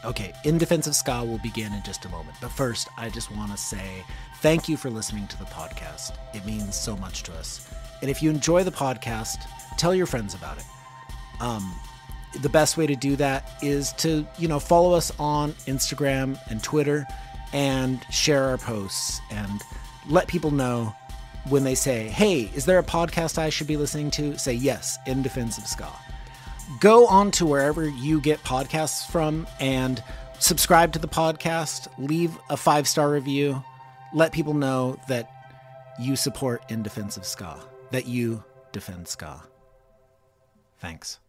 Okay, In Defense of Ska will begin in just a moment. But first, I just want to say thank you for listening to the podcast. It means so much to us. And if you enjoy the podcast, tell your friends about it. The best way to do that is to, follow us on Instagram and Twitter and share our posts and let people know when they say, hey, is there a podcast I should be listening to? Say yes, In Defense of Ska. Go on to wherever you get podcasts from and subscribe to the podcast. Leave a 5-star review. Let people know that you support In Defense of Ska, that you defend ska. Thanks.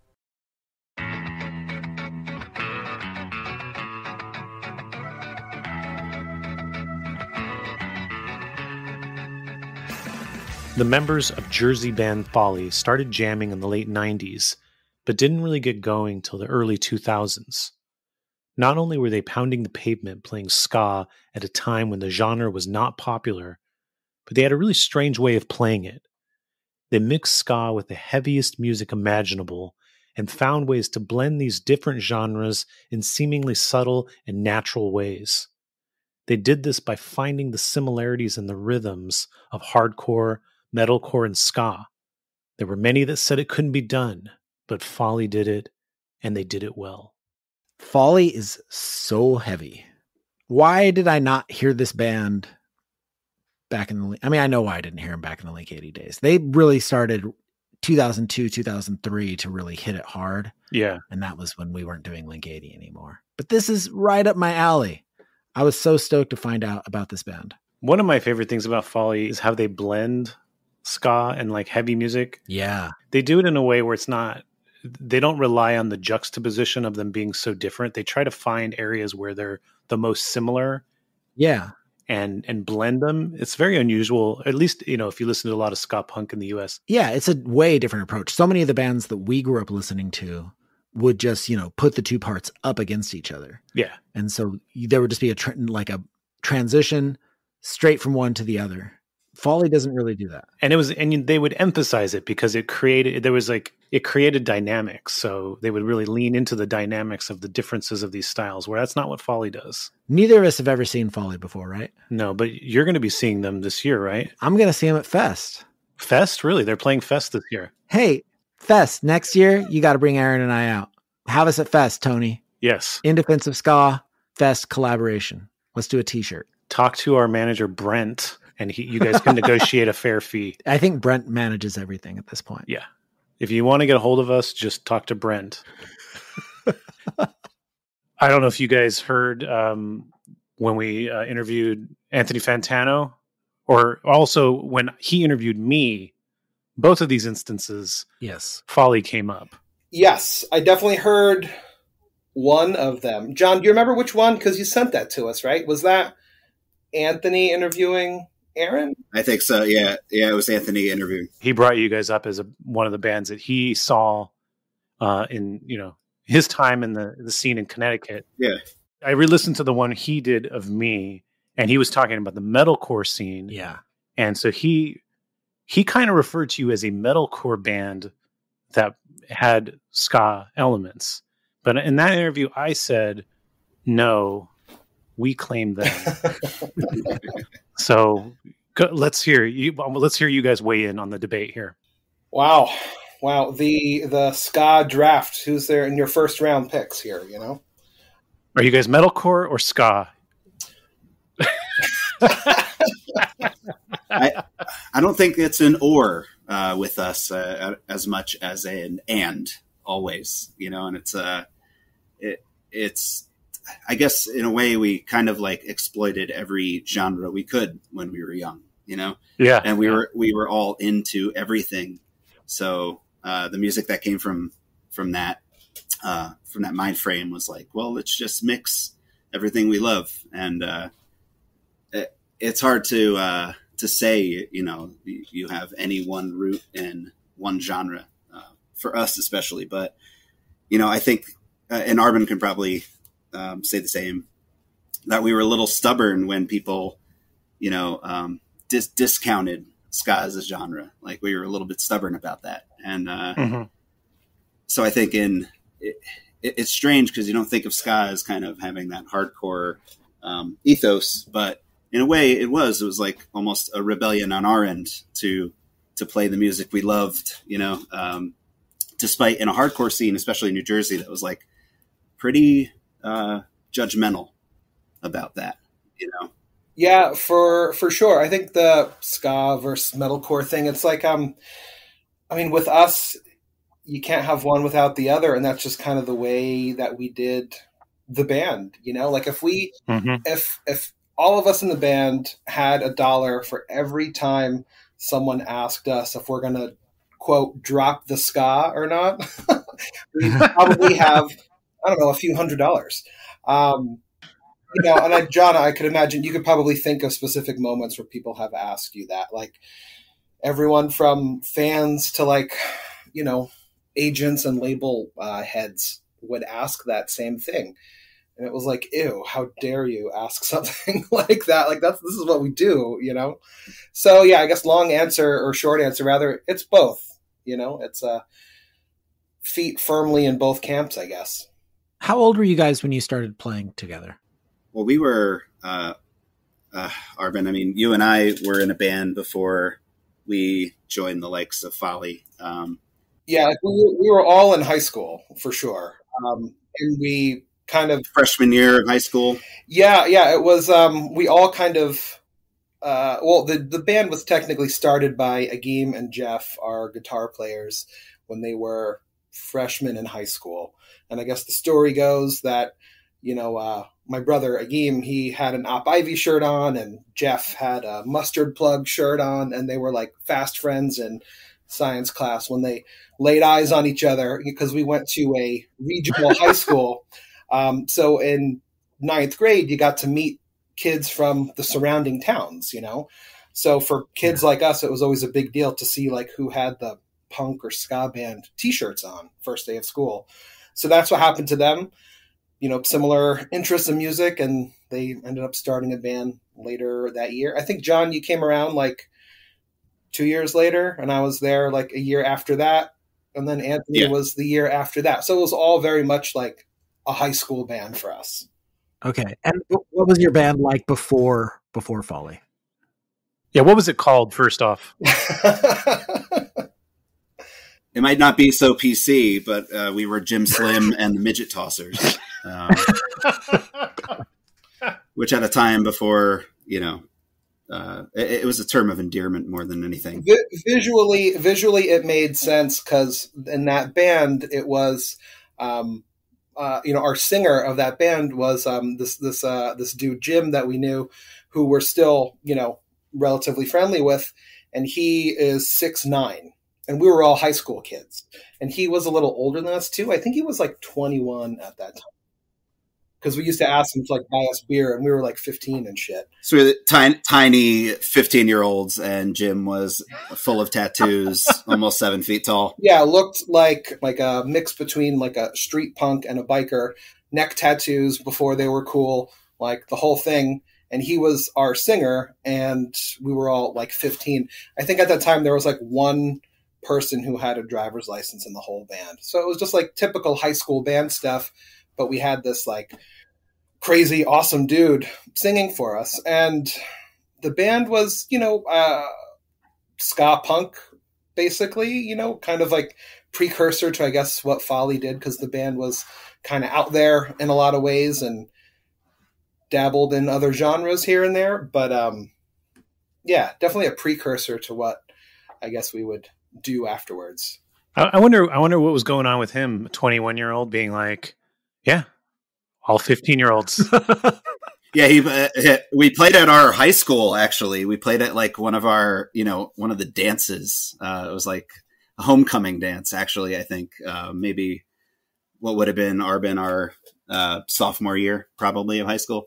The members of Jersey band Folly started jamming in the late 90s, but didn't really get going till the early 2000s. Not only were they pounding the pavement playing ska at a time when the genre was not popular, but they had a really strange way of playing it. They mixed ska with the heaviest music imaginable and found ways to blend these different genres in seemingly subtle and natural ways. They did this by finding the similarities in the rhythms of hardcore, metalcore, and ska. There were many that said it couldn't be done, but Folly did it, and they did it well. Folly is so heavy. Why did I not hear this band back in the... I know why I didn't hear them back in the Link 80 days. They really started 2002, 2003 to really hit it hard. Yeah. And that was when we weren't doing Link 80 anymore. But this is right up my alley. I was so stoked to find out about this band. One of my favorite things about Folly is how they blend ska and like heavy music. Yeah. They do it in a way where it's not... They don't rely on the juxtaposition of them being so different. They try to find areas where they're the most similar. Yeah. And blend them. It's very unusual, at least, if you listen to a lot of Ska Punk in the US. Yeah, it's a way different approach. So many of the bands that we grew up listening to would just, put the two parts up against each other. Yeah. And so there would just be a transition straight from one to the other. Folly doesn't really do that. And they would emphasize it because it created dynamics. So they would really lean into the dynamics of the differences of these styles, where that's not what Folly does. Neither of us have ever seen Folly before, right? No, but you're going to be seeing them this year, right? I'm going to see them at Fest. Fest? Really? They're playing Fest this year. Hey, Fest next year, you got to bring Aaron and I out. Have us at Fest, Tony. Yes. In Defense of Ska, Fest collaboration. Let's do a t-shirt. Talk to our manager, Brent, and you guys can negotiate a fair fee. I think Brent manages everything at this point. Yeah. If you want to get a hold of us, just talk to Brent. I don't know if you guys heard when we interviewed Anthony Fantano, or also when he interviewed me, both of these instances, yes, Folly came up. Yes, I definitely heard one of them. John, do you remember which one? Because you sent that to us, right? Was that Anthony interviewing Aaron? I think so. Yeah. Yeah. It was Anthony interviewing. He brought you guys up as one of the bands that he saw in, his time in the scene in Connecticut. Yeah. I re-listened to the one he did of me, and he was talking about the metalcore scene. Yeah. And so he kind of referred to you as a metalcore band that had ska elements. But in that interview, I said, no, we claim them. So let's hear you guys weigh in on the debate here. Wow. The ska draft. Who's there in your first round picks here? Are you guys metalcore or ska? I don't think it's an or with us as much as an and always, and it's I guess in a way we kind of like exploited every genre we could when we were young, Yeah. And we were all into everything. So the music that came from that mind frame was like, well, let's just mix everything we love. And it's hard to say, you have any one root in one genre for us, especially. But, I think, and Arben can probably say the same, that we were a little stubborn when people, discounted ska as a genre. Like we were a little bit stubborn about that. And so I think in it's strange because you don't think of ska as kind of having that hardcore ethos, but in a way it was like almost a rebellion on our end to play the music we loved, despite in a hardcore scene, especially in New Jersey, that was like pretty judgmental about that, Yeah, for sure. I think the ska versus metalcore thing, it's like, with us, you can't have one without the other. And that's just kind of the way that we did the band, like if if all of us in the band had $1 for every time someone asked us if we're going to, quote, drop the ska or not, we probably have, I don't know, a few $100. And John, I could imagine you could probably think of specific moments where people have asked you that, like everyone from fans to like, agents and label heads would ask that same thing. And it was like, ew, how dare you ask something like that? Like this is what we do, So yeah, I guess long answer or short answer rather, it's both, it's feet firmly in both camps, I guess. How old were you guys when you started playing together? Well, we were, Arben, you and I were in a band before we joined the likes of Folly. Yeah, we were all in high school for sure. And we kind of freshman year of high school. Yeah. It was, we all kind of, the band was technically started by Agim and Jeff, our guitar players, when they were freshmen in high school. And I guess the story goes that, my brother Agim, he had an Op Ivy shirt on and Jeff had a Mustard Plug shirt on, and they were like fast friends in science class when they laid eyes on each other because we went to a regional high school. So in 9th grade, you got to meet kids from the surrounding towns, So for kids like us, it was always a big deal to see like who had the punk or ska band t-shirts on first day of school. So that's what happened to them. Similar interests in music, and they ended up starting a band later that year. I think, John, you came around like 2 years later, and I was there like a year after that. And then Anthony was the year after that. So it was all very much like a high school band for us. Okay. And what was your band like before Folly? Yeah, what was it called, first off? It might not be so PC, but we were Jim Slim and the Midget Tossers. Which at a time before, it was a term of endearment more than anything. Visually, it made sense because in that band, it was, our singer of that band was this dude Jim that we knew, who we're still, relatively friendly with, and he is 6'9", and we were all high school kids, and he was a little older than us too. I think he was like 21 at that time. Because we used to ask him to like buy us beer, and we were like 15 and shit. So we were tiny 15-year-olds, and Jim was full of tattoos, almost 7 feet tall. Yeah, looked like a mix between like a street punk and a biker. Neck tattoos before they were cool, like the whole thing. And he was our singer, and we were all like 15. I think at that time there was like one person who had a driver's license in the whole band. So it was just like typical high school band stuff. But we had this like crazy, awesome dude singing for us. And the band was, ska punk, basically, kind of like precursor to, I guess, what Folly did, because the band was kind of out there in a lot of ways and dabbled in other genres here and there. But yeah, definitely a precursor to what I guess we would do afterwards. I wonder what was going on with him, a 21-year-old being like, yeah, all 15-year-olds. Yeah, we played at our high school, actually. We played at like one of our, one of the dances. It was like a homecoming dance, actually, I think. Maybe what would have been our sophomore year, probably, of high school.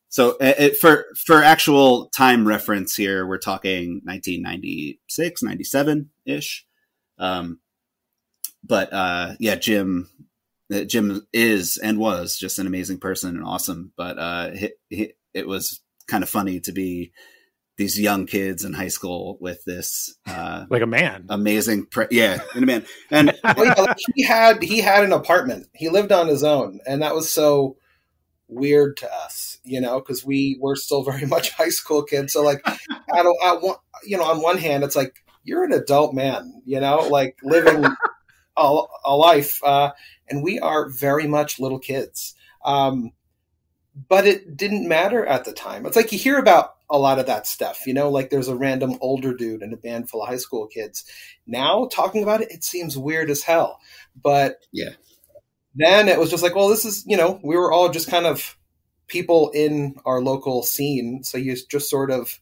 So for actual time reference here, we're talking 1996, 97-ish. But yeah, Jim is and was just an amazing person and awesome. But it was kind of funny to be these young kids in high school with this like a man, amazing, in a man. And like he had an apartment. He lived on his own, and that was so weird to us, because we were still very much high school kids. So like, on one hand, it's like you're an adult man, like living a life, and we are very much little kids. But it didn't matter at the time. It's like you hear about a lot of that stuff, like there's a random older dude in a band full of high school kids. Now talking about it, it seems weird as hell. But yeah, then it was just like, well, this is, we were all just kind of people in our local scene. So you just sort of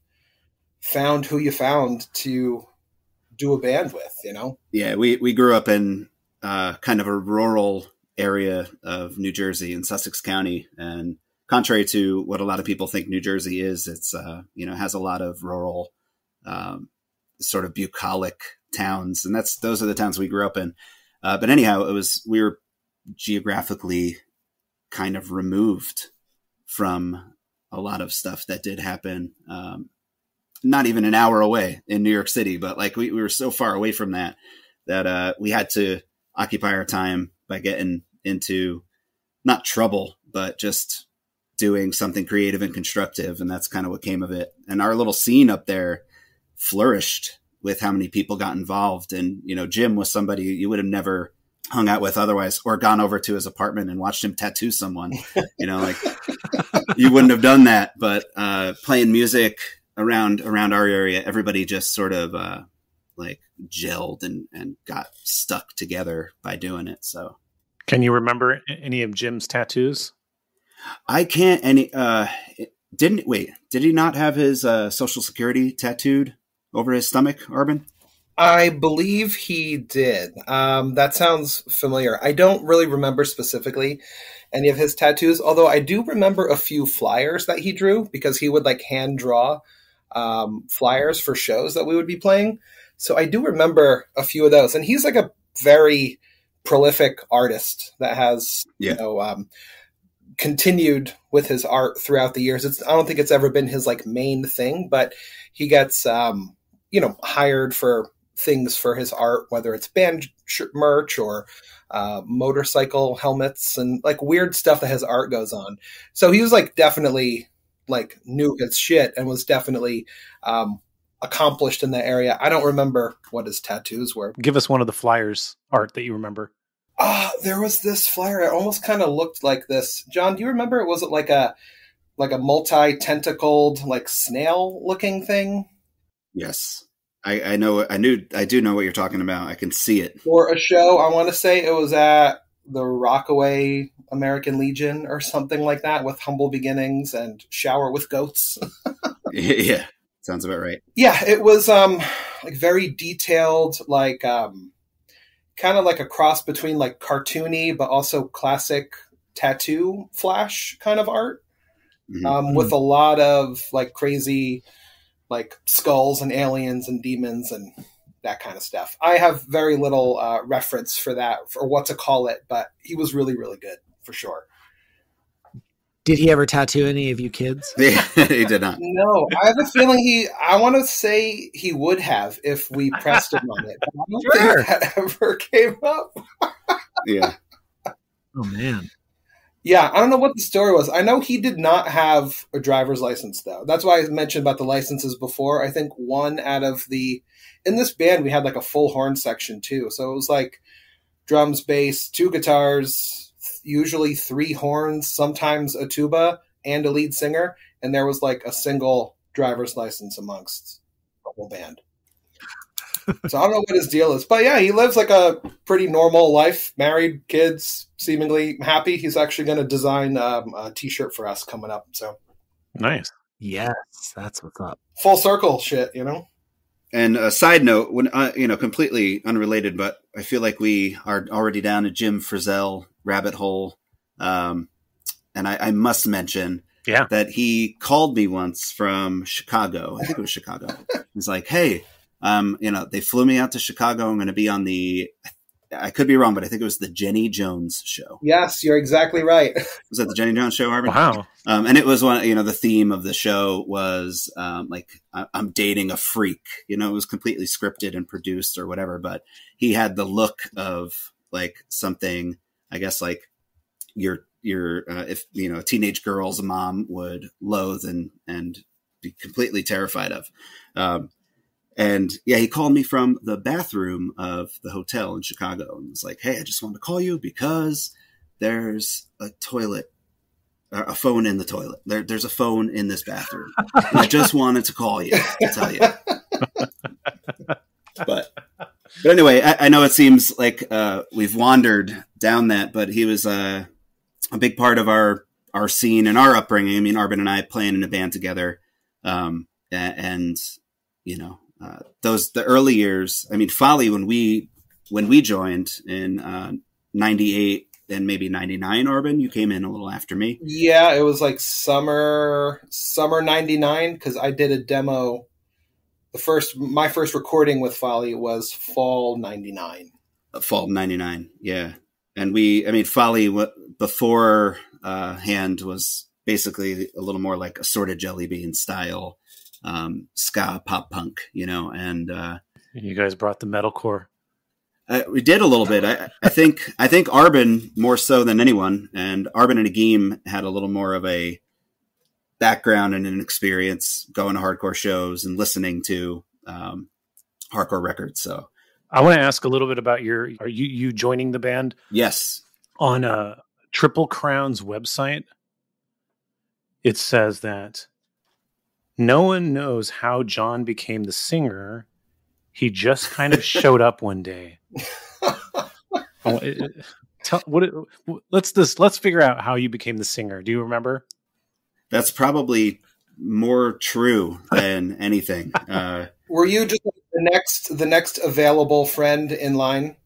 found who you found to do a band with, Yeah, we grew up in kind of a rural area of New Jersey in Sussex County, and contrary to what a lot of people think New Jersey is, it's has a lot of rural, sort of bucolic towns, and those are the towns we grew up in. But anyhow, we were geographically kind of removed from a lot of stuff that did happen. Not even an hour away in New York City, but like we were so far away from that we had to occupy our time by getting into not trouble, but just doing something creative and constructive. And that's kind of what came of it. And our little scene up there flourished with how many people got involved. And, Jim was somebody you would have never hung out with otherwise, or gone over to his apartment and watched him tattoo someone, like you wouldn't have done that. But playing music around our area, everybody just sort of like gelled and got stuck together by doing it. So can you remember any of Jim's tattoos? I can't did he not have his Social Security tattooed over his stomach, Arben? I believe he did. That sounds familiar. I don't really remember specifically any of his tattoos, although I do remember a few flyers that he drew, because he would like hand draw flyers for shows that we would be playing. So I do remember a few of those. And he's like a very prolific artist that has, continued with his art throughout the years. I don't think it's ever been his like main thing, but he gets, hired for things for his art, whether it's band merch or motorcycle helmets and like weird stuff that his art goes on. So he was like definitely like knew his shit and was definitely accomplished in that area. I don't remember what his tattoos were. Give us one of the flyers art that you remember. There was this flyer. It almost kind of looked like this. John, do you remember? Was it like a multi-tentacled, like snail-looking thing? Yes, I know. I do know what you're talking about. I can see it. For a show, I want to say it was at the Rockaway American Legion or something like that, with Humble Beginnings and Shower with Goats. Yeah, sounds about right. Yeah, it was like very detailed, like kind of like a cross between like cartoony but also classic tattoo flash kind of art, with a lot of like crazy like skulls and aliens and demons and that kind of stuff. I have very little reference for that, for what to call it, but he was really, really good for sure. Did he ever tattoo any of you kids? He did not. No, I have a feeling I want to say he would have if we pressed him on it. But I don't think that ever came up. Yeah. Oh, man. Yeah, I don't know what the story was. I know he did not have a driver's license, though. That's why I mentioned about the licenses before. I think in this band, we had like a full horn section, too. So it was like drums, bass, 2 guitars, usually 3 horns, sometimes a tuba, and a lead singer. And there was like a single driver's license amongst the whole band. So I don't know what his deal is. But yeah, he lives like a pretty normal life, married, kids, seemingly happy. He's actually going to design a t-shirt for us coming up. So nice. Yes, that's what's up. Full circle shit, And a side note, when completely unrelated, but I feel like we are already down a Jim Frizzell rabbit hole. And I must mention that he called me once from Chicago. I think it was Chicago. He's like, hey, they flew me out to Chicago. I'm going to be on the I could be wrong, but I think it was the Jenny Jones show. Yes, you're exactly right. Was that the Jenny Jones show, Arben? Wow. And it was one, the theme of the show was I'm dating a freak. It was completely scripted and produced or whatever, but he had the look of like something, I guess, like if a teenage girl's mom would loathe and be completely terrified of. And yeah, he called me from the bathroom of the hotel in Chicago and was like, "Hey, I just wanted to call you because there's a phone in the toilet. There's a phone in this bathroom. And I just wanted to call you to tell you." But anyway, I know it seems like we've wandered down that, but he was a big part of our scene and our upbringing. I mean, Arben and I playing in a band together, the early years. I mean, Folly, when we joined in 98 and maybe 99, Arben, you came in a little after me. Yeah, it was like summer 99 because I did a demo. My first recording with Folly was fall 99. Fall 99, yeah. And Folly beforehand was basically a little more like Assorted Jelly Bean style. Ska pop punk, and you guys brought the metalcore. We did a little bit. I think Arben more so than anyone, and Arben and Agim had a little more of a background and an experience going to hardcore shows and listening to hardcore records. So I want to ask a little bit about are you joining the band? Yes. On Triple Crown's website, it says that no one knows how Jon became the singer. He just kind of showed up one day. Let's figure out how you became the singer. Do you remember? That's probably more true than anything. Were you just the next available friend in line?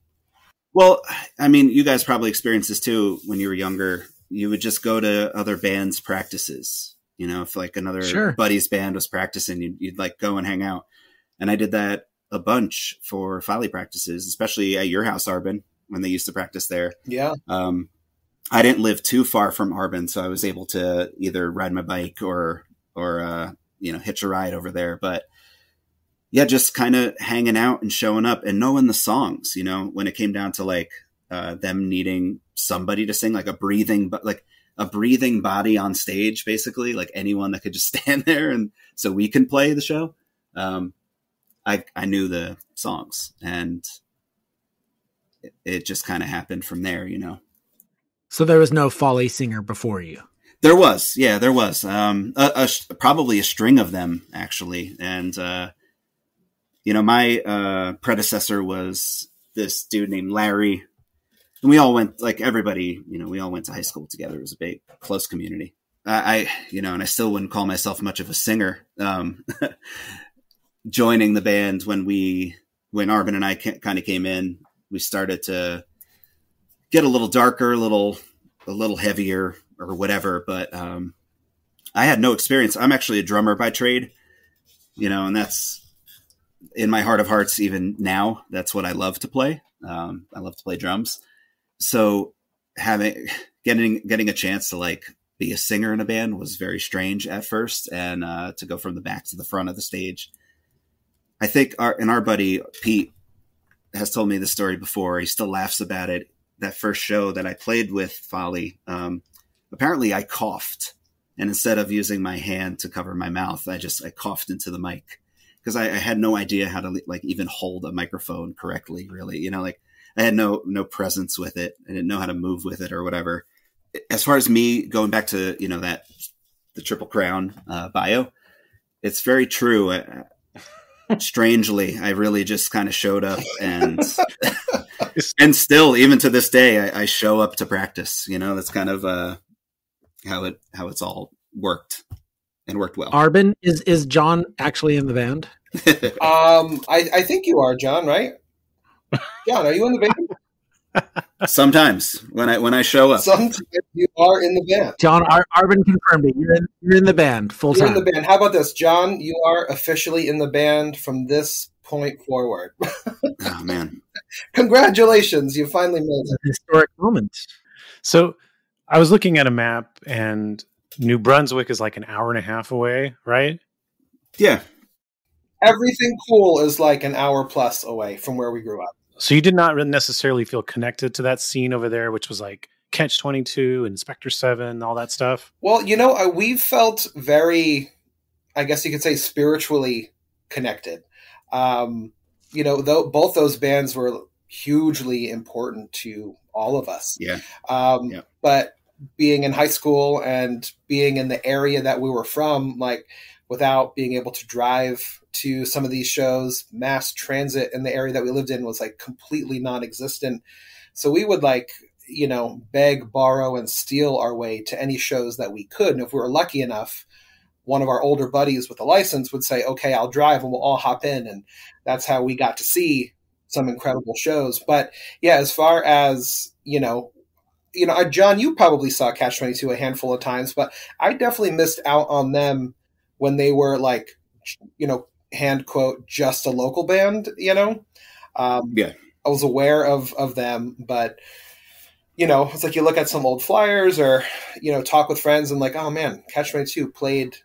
Well, I mean, you guys probably experienced this too when you were younger. You would just go to other bands' practices. If like another buddy's band was practicing, you'd like go and hang out. And I did that a bunch for Folly practices, especially at your house, Arben, when they used to practice there. Yeah. I didn't live too far from Arben, so I was able to either ride my bike or hitch a ride over there. But yeah, just kind of hanging out and showing up and knowing the songs, when it came down to like them needing somebody to sing, like a breathing body on stage, basically, like anyone that could just stand there and so we can play the show. I knew the songs and it just kind of happened from there, So there was no Folly singer before you? There was. Yeah, there was. Probably a string of them, actually. And, my predecessor was this dude named Larry. And we all went, like everybody, we all went to high school together. It was a big, close community. And I still wouldn't call myself much of a singer. Joining the band when Arben and I kind of came in, we started to get a little darker, a little heavier or whatever. But I had no experience. I'm actually a drummer by trade, and that's in my heart of hearts. Even now, that's what I love to play. I love to play drums. So getting a chance to like be a singer in a band was very strange at first. And to go from the back to the front of the stage, I think our buddy Pete has told me this story before. He still laughs about it. That first show that I played with Folly, apparently I coughed, and instead of using my hand to cover my mouth, I coughed into the mic because I had no idea how to like even hold a microphone correctly. Really, I had no presence with it. I didn't know how to move with it or whatever. As far as me going back to the Triple Crown bio, it's very true. Strangely, I really just kind of showed up and still, even to this day, I show up to practice. That's kind of how it's all worked and worked well. Arben, is Jon actually in the band? I think you are, Jon, right? Jon, are you in the band? Sometimes when I show up. Sometimes you are in the band. Jon, Arben confirmed it. You're in the band full time. You're in the band. How about this, Jon? You are officially in the band from this point forward. Oh, man. Congratulations. You finally made it. Historic moment. So I was looking at a map, and New Brunswick is like an hour and a half away, right? Yeah. Everything cool is like an hour plus away from where we grew up. So you did not necessarily feel connected to that scene over there, which was like Catch-22, Inspector 7, all that stuff? Well, we've felt very, I guess you could say, spiritually connected. Both those bands were hugely important to all of us. Yeah. But being in high school and being in the area that we were from, like, without being able to drive to some of these shows, mass transit in the area that we lived in was like completely non-existent. So we would beg, borrow, and steal our way to any shows that we could. And if we were lucky enough, one of our older buddies with a license would say, okay, I'll drive, and we'll all hop in. And that's how we got to see some incredible shows. But yeah, as far as, John, you probably saw Catch-22 a handful of times, but I definitely missed out on them when they were like, hand quote, just a local band, Yeah. I was aware of them, but it's like you look at some old flyers or, talk with friends and like, oh man, Catch-22 played,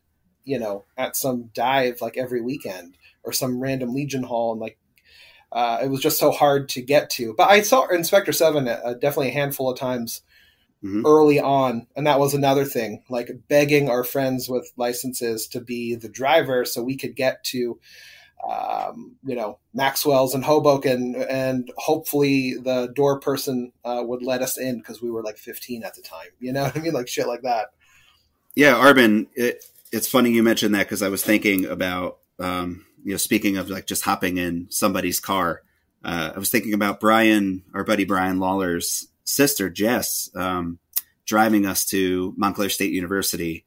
at some dive like every weekend or some random Legion hall. And like, it was just so hard to get to. But I saw Inspector 7 definitely a handful of times early on. And that was another thing, like begging our friends with licenses to be the driver so we could get to, Maxwell's and Hoboken, and hopefully the door person would let us in because we were like 15 at the time. You know what I mean? Like shit like that. Yeah, Arben, it's funny you mentioned that because I was thinking about, speaking of like just hopping in somebody's car, I was thinking about our buddy Brian Lawler's sister, Jess, driving us to Montclair State University,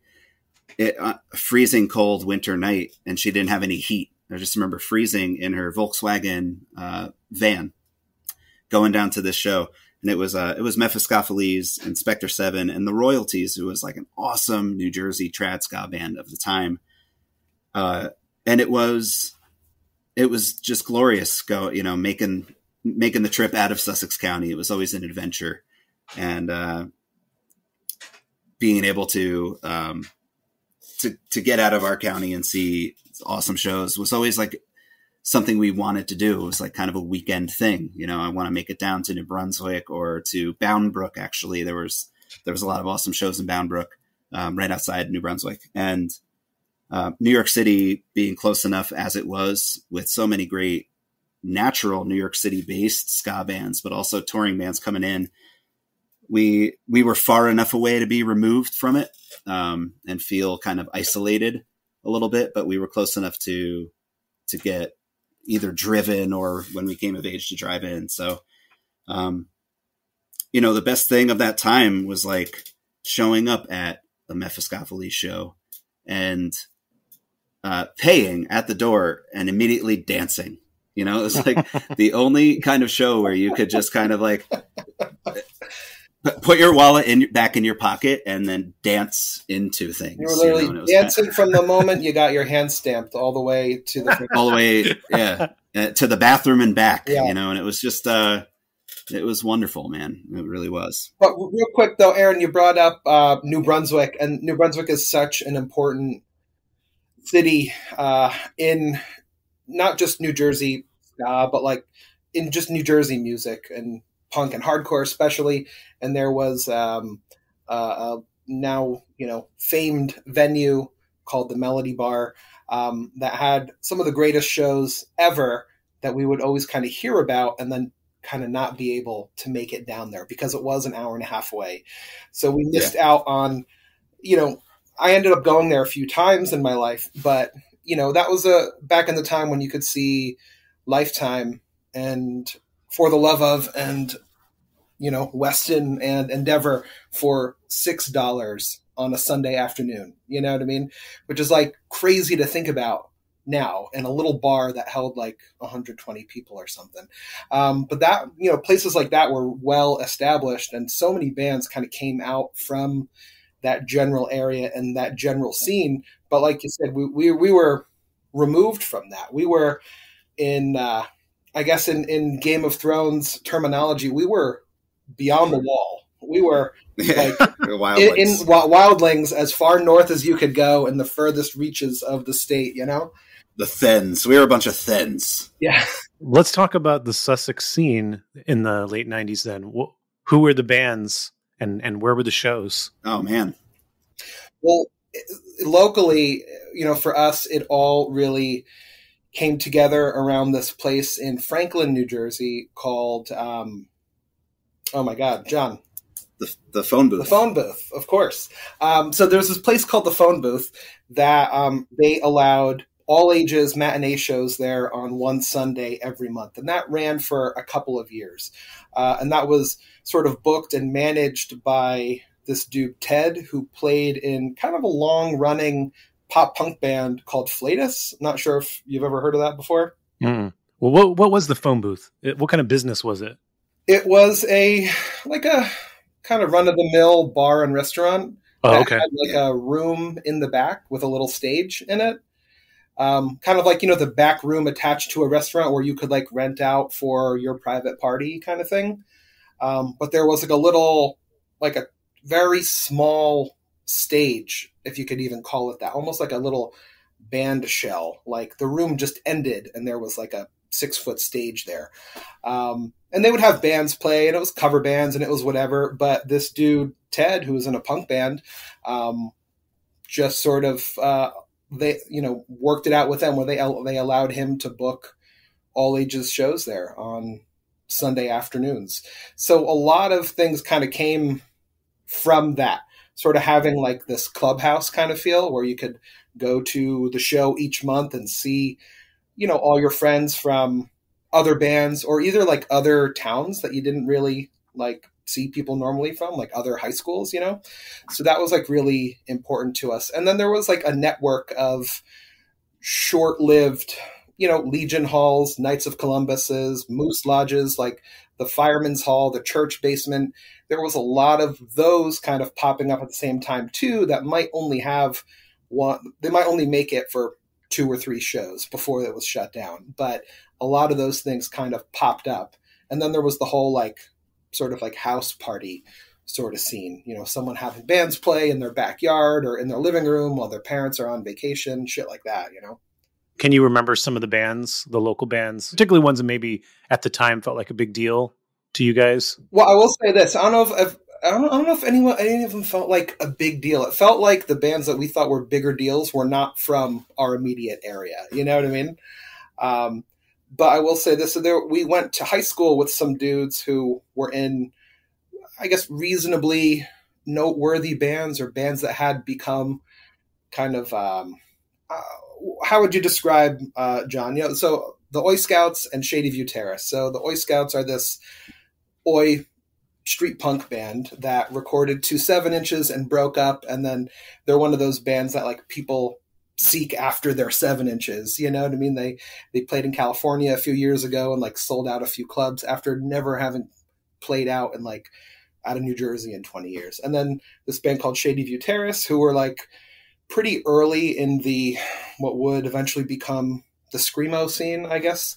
a freezing cold winter night, and she didn't have any heat. I just remember freezing in her Volkswagen van going down to this show. And it was Mephistopheles, Inspector 7, and the Royalties, who was like an awesome New Jersey trad ska band of the time. And it was just glorious making the trip out of Sussex County. It was always an adventure. And being able to get out of our county and see awesome shows was always like something we wanted to do. It was like kind of a weekend thing. I want to make it down to New Brunswick or to Bound Brook. Actually, there was a lot of awesome shows in Bound Brook, right outside New Brunswick, and New York City being close enough as it was, with so many great natural New York City based ska bands, but also touring bands coming in. We were far enough away to be removed from it, and feel kind of isolated a little bit, but we were close enough to get either driven or when we came of age to drive in. So, the best thing of that time was like showing up at a Mephistopheles show and paying at the door and immediately dancing. It was like the only kind of show where you could just kind of like put your wallet back in your pocket and then dance into things. You were literally dancing from the moment you got your hand stamped all the way to the bathroom and back. Yeah. And it was just it was wonderful, man. It really was. But real quick though, Aaron, you brought up New Brunswick, and New Brunswick is such an important city in not just New Jersey but like in just New Jersey music and punk and hardcore especially. And there was a now famed venue called the Melody Bar that had some of the greatest shows ever that we would always kind of hear about and then kind of not be able to make it down there because it was an hour and a half away. So we missed out on, I ended up going there a few times in my life, but that was back in the time when you could see Lifetime and For the Love of and Weston and Endeavor for $6 on a Sunday afternoon. You know what I mean? Which is like crazy to think about now in a little bar that held like 120 people or something. But that, places like that were well established, and so many bands kind of came out from that general area and that general scene. But like you said, we were removed from that. We were in I guess in Game of Thrones terminology, we were beyond the wall. We were like wildlings. in wildlings as far north as you could go in the furthest reaches of the state, you know? The Thens. We were a bunch of Thens. Yeah. Let's talk about the Sussex scene in the late 90s then. Who were the bands and where were the shows? Oh, man. Well, locally, you know, for us, it all really came together around this place in Franklin, New Jersey called, oh my God, John. The phone booth. The phone booth, of course. So there's this place called the phone booth that they allowed all ages matinee shows there on one Sunday every month. And that ran for a couple of years. And that was sort of booked and managed by this dude, Ted, who played in kind of a long-running pop punk band called Flatus. Not sure if you've ever heard of that before. Mm. Well, what was the phone booth? What kind of business was it? It was a kind of run-of-the-mill bar and restaurant. Oh, okay. Had like a room in the back with a little stage in it. Kind of like, you know, the back room attached to a restaurant where you could like rent out for your private party kind of thing. But there was like a very small stage, if you could even call it that, almost like a little band shell. Like the room just ended and there was like a 6-foot stage there. And they would have bands play, and it was cover bands and it was whatever. But this dude, Ted, who was in a punk band, just sort of, they, you know, worked it out with them where they allowed him to book all ages shows there on Sunday afternoons. So a lot of things kind of came from that, sort of having like this clubhouse kind of feel where you could go to the show each month and see, you know, all your friends from other bands or either like other towns that you didn't really like see people normally from, like other high schools, you know? So that was like really important to us. And then there was like a network of short-lived, you know, Legion Halls, Knights of Columbus's, Moose Lodges, like the Fireman's Hall, the church basement. There was a lot of those kind of popping up at the same time too that might only have one, they might only make it for 2 or 3 shows before it was shut down. But a lot of those things kind of popped up. And then there was the whole like sort of like house party sort of scene, you know, someone having bands play in their backyard or in their living room while their parents are on vacation, shit like that, you know? Can you remember some of the bands, the local bands, particularly ones that maybe at the time felt like a big deal to you guys? Well, I will say this. I don't know if any of them felt like a big deal. It felt like the bands that we thought were bigger deals were not from our immediate area. You know what I mean? But I will say this. So we went to high school with some dudes who were in, I guess, reasonably noteworthy bands or bands that had become kind of, how would you describe, John? You know, so the Oi Scouts and Shady View Terrace. So the Oi Scouts are this Oi street punk band that recorded to 7 inches and broke up. And then they're one of those bands that like people seek after their 7 inches. You know what I mean? They played in California a few years ago and like sold out a few clubs after never having played out in like out of New Jersey in 20 years. And then this band called Shady View Terrace, who were like pretty early in the, what would eventually become the Screamo scene, I guess.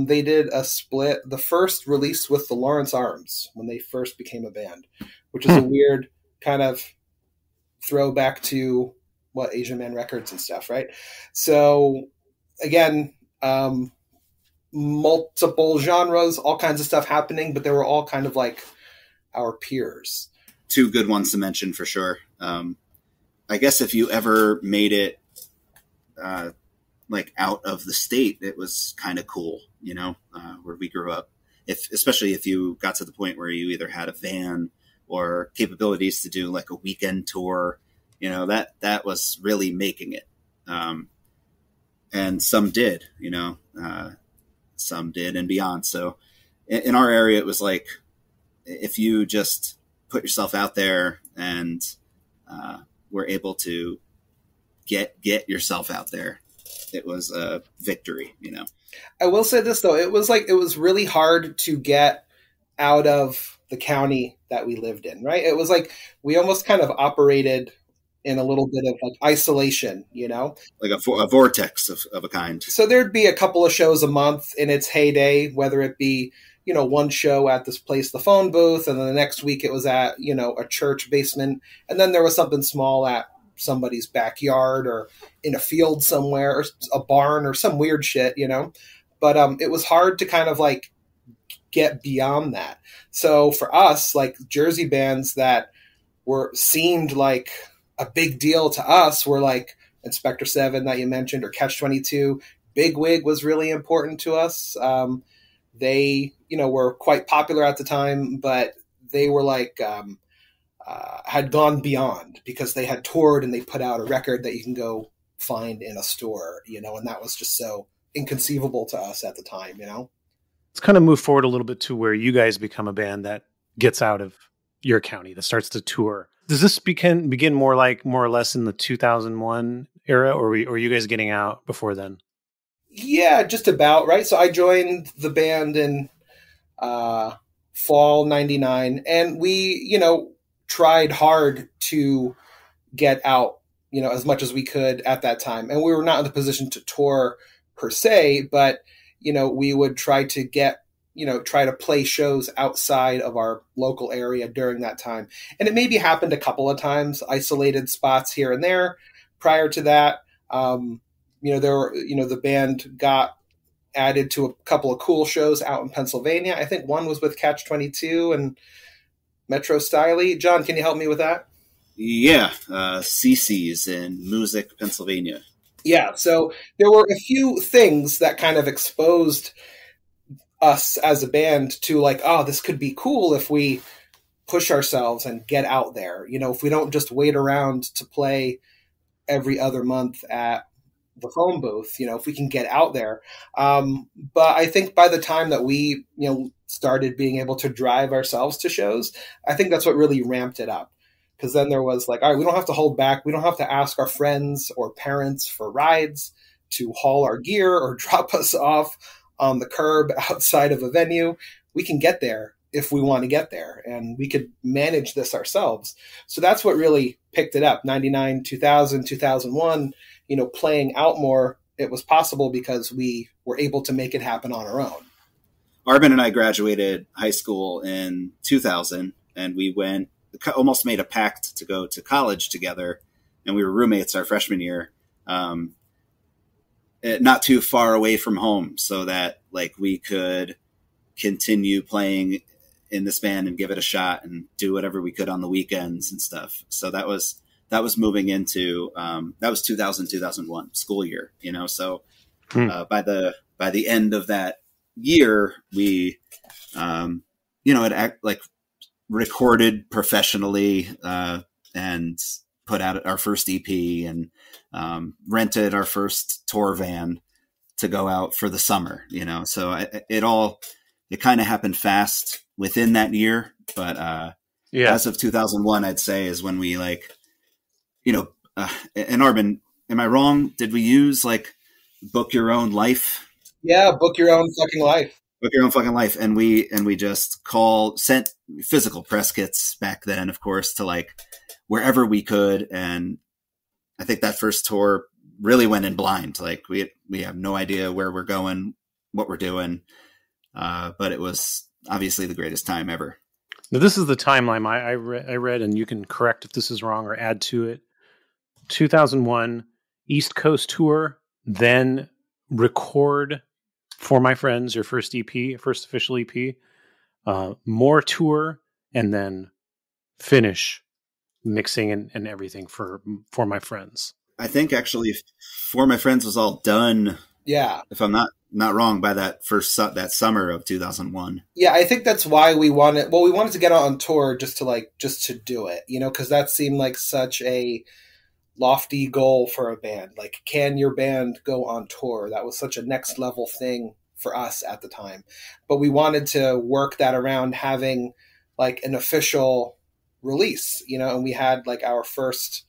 They did a split, the first release with the Lawrence Arms when they first became a band, which is a weird kind of throwback to what Asian Man Records and stuff, right? So again, multiple genres, all kinds of stuff happening, but they were all kind of like our peers. 2 good ones to mention for sure. I guess if you ever made it like out of the state, it was kind of cool, you know, where we grew up. Especially if you got to the point where you either had a van or capabilities to do like a weekend tour, you know, that was really making it. And some did, you know, some did and beyond. So in our area, it was like, if you just put yourself out there and were able to get yourself out there, it was a victory, you know. I will say this though, it was really hard to get out of the county that we lived in, right? It was like we almost kind of operated in a little bit of like isolation, you know? Like a vortex of a kind. So there'd be a couple of shows a month in its heyday, whether it be, you know, one show at this place, the phone booth, and then the next week it was at, you know, a church basement. And then there was something small at somebody's backyard or in a field somewhere or a barn or some weird shit, you know? But it was hard to kind of like get beyond that. So for us, like Jersey bands that seemed like a big deal to us were like Inspector 7 that you mentioned, or Catch 22. Bigwig was really important to us. They, you know, were quite popular at the time, but they were like, had gone beyond because they had toured and they put out a record that you can go find in a store, you know, and that was just so inconceivable to us at the time, you know? Let's kind of move forward a little bit to where you guys become a band that gets out of your county, that starts to tour. Does this begin more or less in the 2001 era, or are you guys getting out before then? Yeah, just about, right? So I joined the band in fall 99, and we, you know, tried hard to get out, you know, as much as we could at that time. And we were not in the position to tour per se, but, you know, we would try to play shows outside of our local area during that time. And it maybe happened a couple of times, isolated spots here and there. Prior to that, the band got added to a couple of cool shows out in Pennsylvania. I think one was with Catch 22 and Metro Styley. Jon, can you help me with that? Yeah, CC's in Music, Pennsylvania. Yeah, so there were a few things that kind of exposed us as a band to like, oh, this could be cool if we push ourselves and get out there. You know, if we don't just wait around to play every other month at the phone booth, you know, if we can get out there. But I think by the time that we, you know, started being able to drive ourselves to shows, I think that's what really ramped it up. Because then there was like, all right, we don't have to hold back. We don't have to ask our friends or parents for rides to haul our gear or drop us off on the curb outside of a venue. We can get there if we want to get there, and we could manage this ourselves. So that's what really picked it up. 99, 2000, 2001, you know, playing out more, it was possible because we were able to make it happen on our own. Arben and I graduated high school in 2000, and we almost made a pact to go to college together, and we were roommates our freshman year. Not too far away from home, so that like we could continue playing in this band and give it a shot and do whatever we could on the weekends and stuff. So that was moving into that was 2001 school year, you know. So by the end of that year, we it recorded professionally and put out our first EP and rented our first tour van to go out for the summer, you know. So it kind of happened fast within that year. But as of 2001, I'd say is when we and Arben, am I wrong? Did we use like Book Your Own Life? Yeah, Book Your Own Fucking Life. Book Your Own Fucking Life. And we just sent physical press kits back then, of course, to like wherever we could. And I think that first tour really went in blind. Like we have no idea where we're going, what we're doing. But it was obviously the greatest time ever. Now, this is the timeline I read, and you can correct if this is wrong or add to it. 2001 East Coast tour, then record For My Friends, your first EP, first official EP, more tour, and then finish mixing and everything for My Friends. I think actually For My Friends was all done. Yeah. If I'm not wrong, by that that summer of 2001. Yeah, I think that's why we wanted to get on tour just to do it, you know, because that seemed like such a lofty goal for a band. Like, can your band go on tour? That was such a next level thing for us at the time. But we wanted to work that around having like an official release, you know, and we had like our first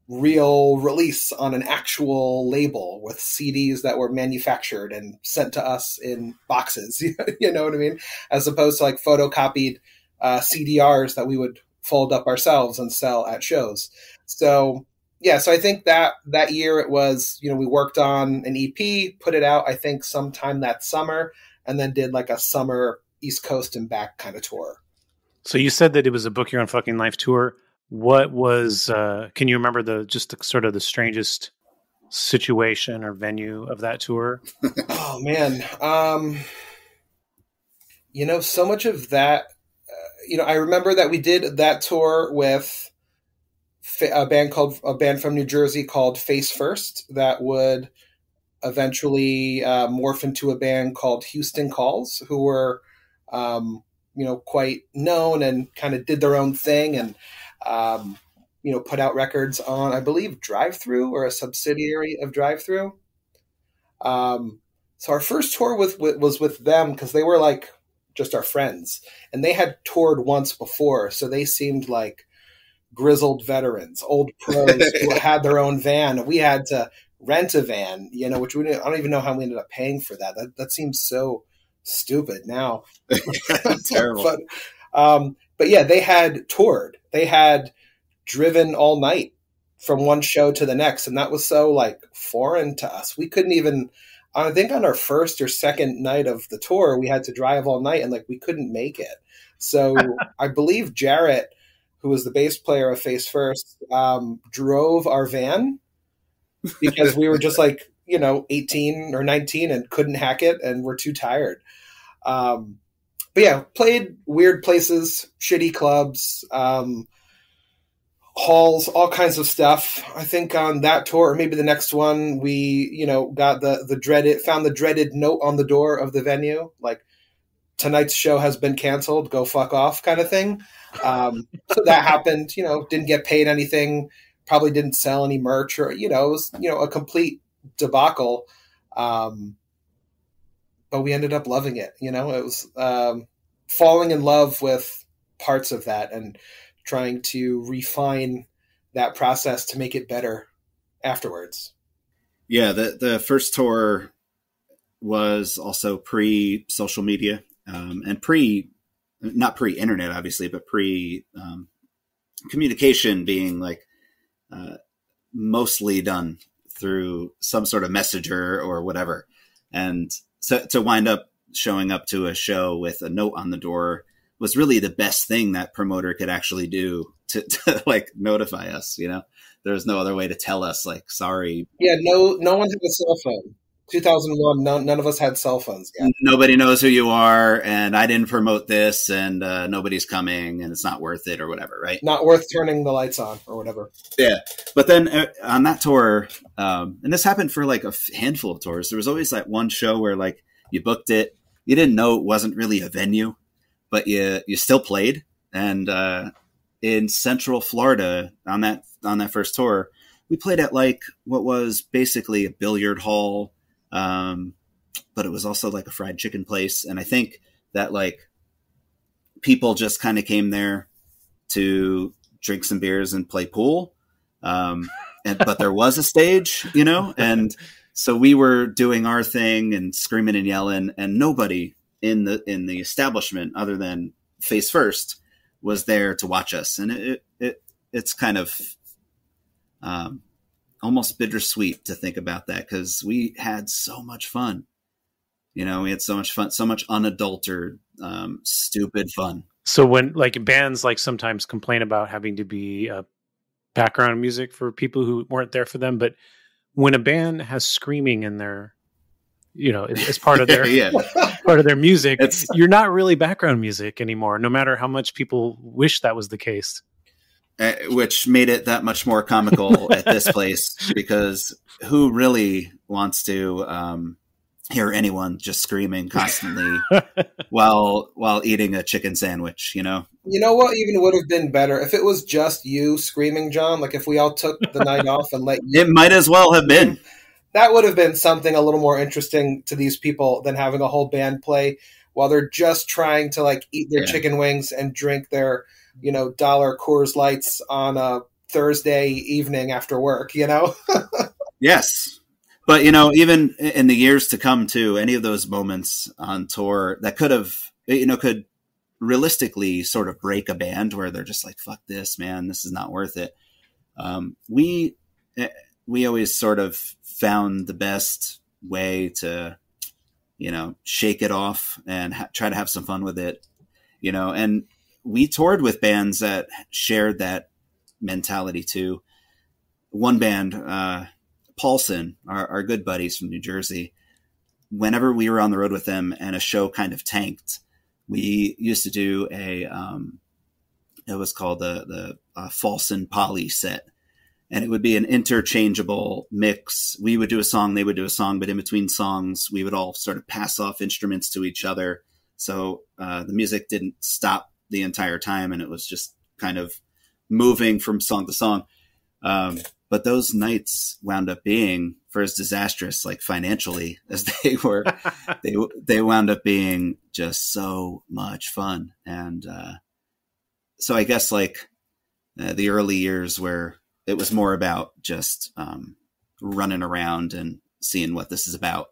real release on an actual label with CDs that were manufactured and sent to us in boxes, you know what I mean? As opposed to like photocopied CDRs that we would fold up ourselves and sell at shows. So yeah, so I think that year it was, we worked on an EP, put it out, I think sometime that summer, and then did like a summer East Coast and back kind of tour. So you said that it was a Book Your Own Fucking Life tour. What was, can you remember the sort of the strangest situation or venue of that tour? Oh man. So much of that, I remember that we did that tour with a band from New Jersey called Face First that would eventually morph into a band called Houston Calls, who were, quite known and kind of did their own thing and, put out records on, I believe, Drive Thru or a subsidiary of Drive Thru. So our first tour was with them because they were like just our friends, and they had toured once before, so they seemed like grizzled veterans, old pros who had their own van, and we had to rent a van, which I don't even know how we ended up paying for that. That seems so stupid now. Terrible. But yeah, they had toured. They had driven all night from one show to the next, and that was so like foreign to us. We couldn't even, I think on our first or second night of the tour, we had to drive all night and like we couldn't make it. So I believe Jarrett, who was the bass player of Face First, drove our van because we were just like, 18 or 19 and couldn't hack it and we're too tired. But yeah, played weird places, shitty clubs, halls, all kinds of stuff. I think on that tour, or maybe the next one, we, got found the dreaded note on the door of the venue, like, tonight's show has been canceled, go fuck off kind of thing. So that happened, didn't get paid anything, probably didn't sell any merch or, it was, a complete debacle. But we ended up loving it. It was falling in love with parts of that and trying to refine that process to make it better afterwards. Yeah, the first tour was also pre-social media and not pre-internet, obviously, but pre-communication being like mostly done through some sort of messenger or whatever. And so to wind up showing up to a show with a note on the door was really the best thing that promoter could actually do to like notify us. There was no other way to tell us like, sorry. Yeah, no one had a cell phone. 2001, none of us had cell phones yet. Nobody knows who you are, and I didn't promote this, and nobody's coming, and it's not worth it or whatever, right? Not worth turning the lights on or whatever. Yeah. But then on that tour, and this happened for like a handful of tours, there was always that one show where like you booked it, you didn't know it wasn't really a venue, but you still played. And in Central Florida on that first tour, we played at like what was basically a billiard hall, but it was also like a fried chicken place. And I think that like people just kind of came there to drink some beers and play pool. But there was a stage, and so we were doing our thing and screaming and yelling, and nobody in the establishment other than Face First was there to watch us. And it's kind of almost bittersweet to think about that, because we had so much fun. We had so much fun, so much unadulterated, stupid fun. So when like bands like sometimes complain about having to be background music for people who weren't there for them, but when a band has screaming in their, as part of their part of their music, you're not really background music anymore, no matter how much people wish that was the case. Which made it that much more comical at this place, because who really wants to hear anyone just screaming constantly while eating a chicken sandwich, You know what even would have been better? If it was just you screaming, John, like if we all took the night off and let you... It might as well have been. That would have been something a little more interesting to these people than having a whole band play while they're just trying to like eat their chicken wings and drink their, $1 Coors Lights on a Thursday evening after work, Yes. But, even in the years to come too, any of those moments on tour that could realistically sort of break a band where they're just like, fuck this, man, this is not worth it. We always sort of found the best way to, shake it off and try to have some fun with it, and we toured with bands that shared that mentality too. One band, Paulson, our good buddies from New Jersey, whenever we were on the road with them and a show kind of tanked, we used to do it was called the Folsom Poly set. And it would be an interchangeable mix. We would do a song, they would do a song, but in between songs, we would all sort of pass off instruments to each other. So the music didn't stop the entire time, and it was just kind of moving from song to song. But those nights wound up being, for as disastrous, like financially as they were, they wound up being just so much fun. And so I guess like the early years where it was more about just running around and seeing what this is about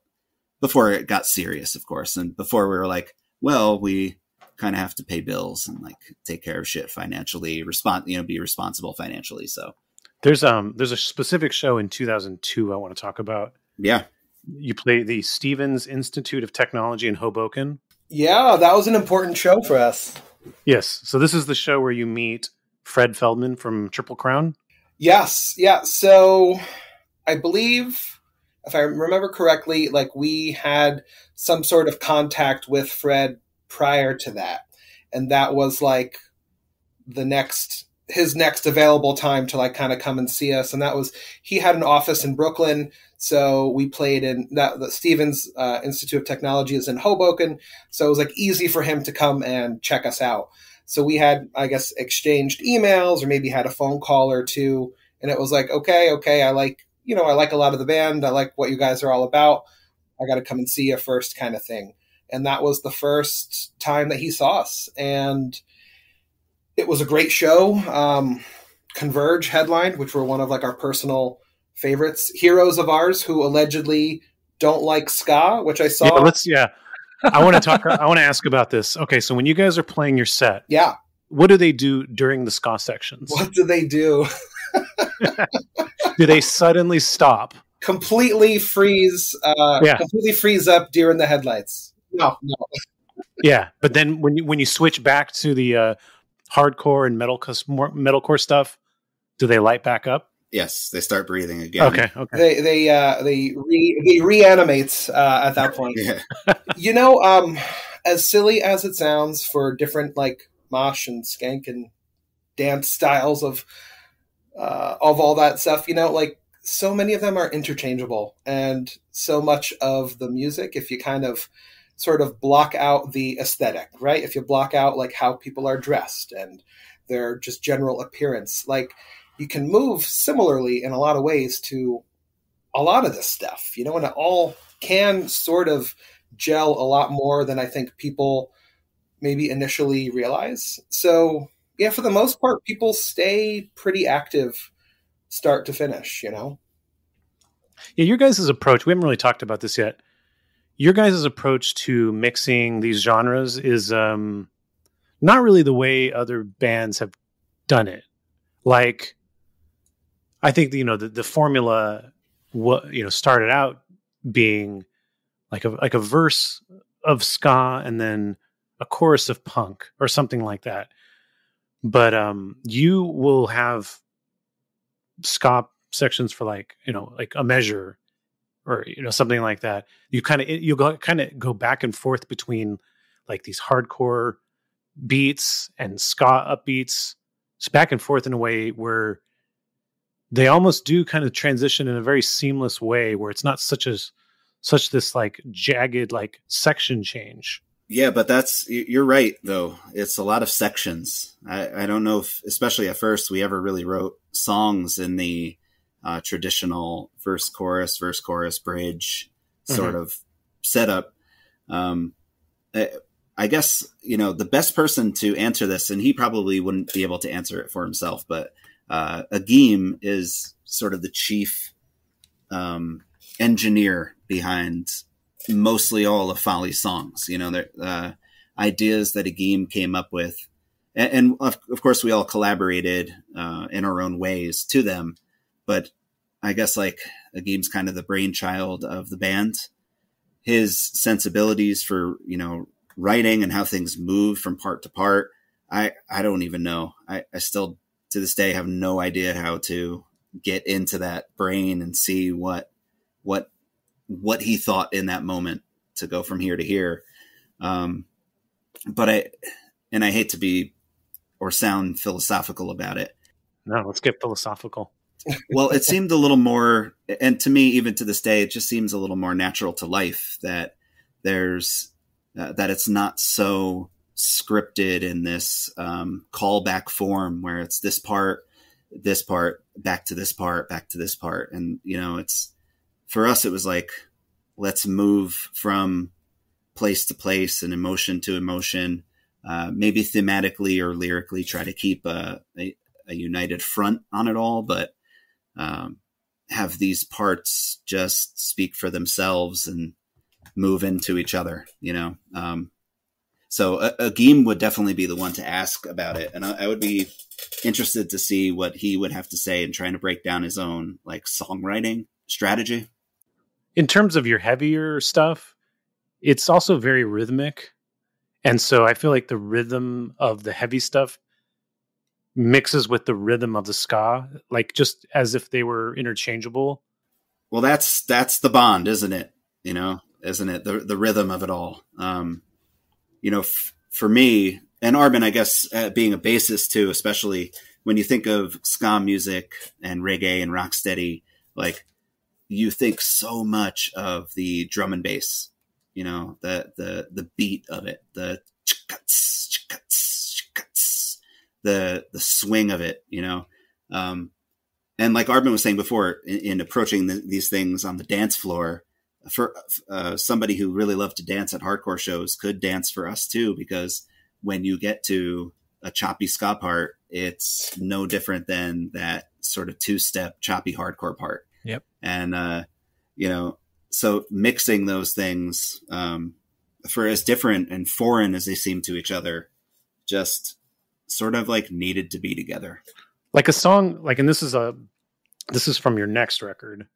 before it got serious, of course. And before we were like, well, we kind of have to pay bills and like take care of shit financially, be responsible financially. So there's a specific show in 2002 I want to talk about. Yeah. You play the Stevens Institute of Technology in Hoboken. Yeah, that was an important show for us. Yes. So this is the show where you meet Fred Feldman from Triple Crown. Yes. Yeah. So I believe, if I remember correctly, like we had some sort of contact with Fred prior to that. And that was like his next available time to like kind of come and see us. And that was, he had an office in Brooklyn. So we played in the Stevens Institute of Technology is in Hoboken. So it was like easy for him to come and check us out. So we had, I guess, exchanged emails or maybe had a phone call or two. And it was like, okay. I like a lot of the band. I like what you guys are all about. I got to come and see you first kind of thing. And that was the first time that he saw us. And it was a great show. Converge headlined, which were one of like our personal favorites. Heroes of ours who allegedly don't like ska, which I saw. I want to ask about this. Okay, so when you guys are playing your set, yeah, what do they do during the ska sections? What do they do? Do they suddenly stop? Completely freeze up during the headlights. No. Yeah, but then when you switch back to the hardcore and metalcore stuff, do they light back up? Yes, they start breathing again. Okay. They reanimate at that point. Yeah. As silly as it sounds for different like mosh and skank and dance styles of all that stuff, like so many of them are interchangeable, and so much of the music, if you kind of sort of block out the aesthetic, right? If you block out like how people are dressed and their just general appearance, like you can move similarly in a lot of ways to a lot of this stuff, and it all can sort of gel a lot more than I think people maybe initially realize. So yeah, for the most part, people stay pretty active start to finish, Yeah, your guys' approach, we haven't really talked about this yet. Your guys' approach to mixing these genres is not really the way other bands have done it. Like, I think, the formula, started out being like a verse of ska and then a chorus of punk or something like that. But you will have ska sections for like a measure or something like that. You'll kind of go back and forth between like these hardcore beats and ska upbeats, just back and forth in a way where they almost do kind of transition in a very seamless way, where it's not such this like jagged like section change. Yeah, but you're right though. It's a lot of sections. I don't know if, especially at first, we ever really wrote songs in the traditional verse chorus bridge sort of setup. I guess the best person to answer this, and he probably wouldn't be able to answer it for himself, but Agim is sort of the chief engineer behind mostly all of Folly's songs. ideas that Agim came up with. And of course, we all collaborated in our own ways to them. But I guess like Agim's kind of the brainchild of the band. His sensibilities for, writing and how things move from part to part, I don't even know. I still, to this day, have no idea how to get into that brain and see what he thought in that moment to go from here to here. But I hate to be or sound philosophical about it. No, let's get philosophical. Well, it seemed a little more, and to me, even to this day, it just seems a little more natural to life that there's, that it's not so scripted in this callback form where it's this part, back to this part, back to this part. And, it's, for us, it was like, let's move from place to place and emotion to emotion, maybe thematically or lyrically try to keep a united front on it all, but have these parts just speak for themselves and move into each other, So Agim would definitely be the one to ask about it. And I would be interested to see what he would have to say in trying to break down his own like songwriting strategy. In terms of your heavier stuff, it's also very rhythmic. And so I feel like the rhythm of the heavy stuff mixes with the rhythm of the ska, like just as if they were interchangeable. Well, that's the bond, isn't it? Isn't it the rhythm of it all? For me and Arben, I guess being a bassist too, especially when you think of ska music and reggae and rocksteady, like you think so much of the drum and bass, the beat of it, the the swing of it, and like Arben was saying before, in approaching these things on the dance floor, for somebody who really loved to dance at hardcore shows could dance for us too, because when you get to a choppy ska part, it's no different than that sort of two-step choppy hardcore part. Yep. And, so mixing those things for as different and foreign as they seem to each other, just sort of like needed to be together. Like a song, like, and this is from your next record,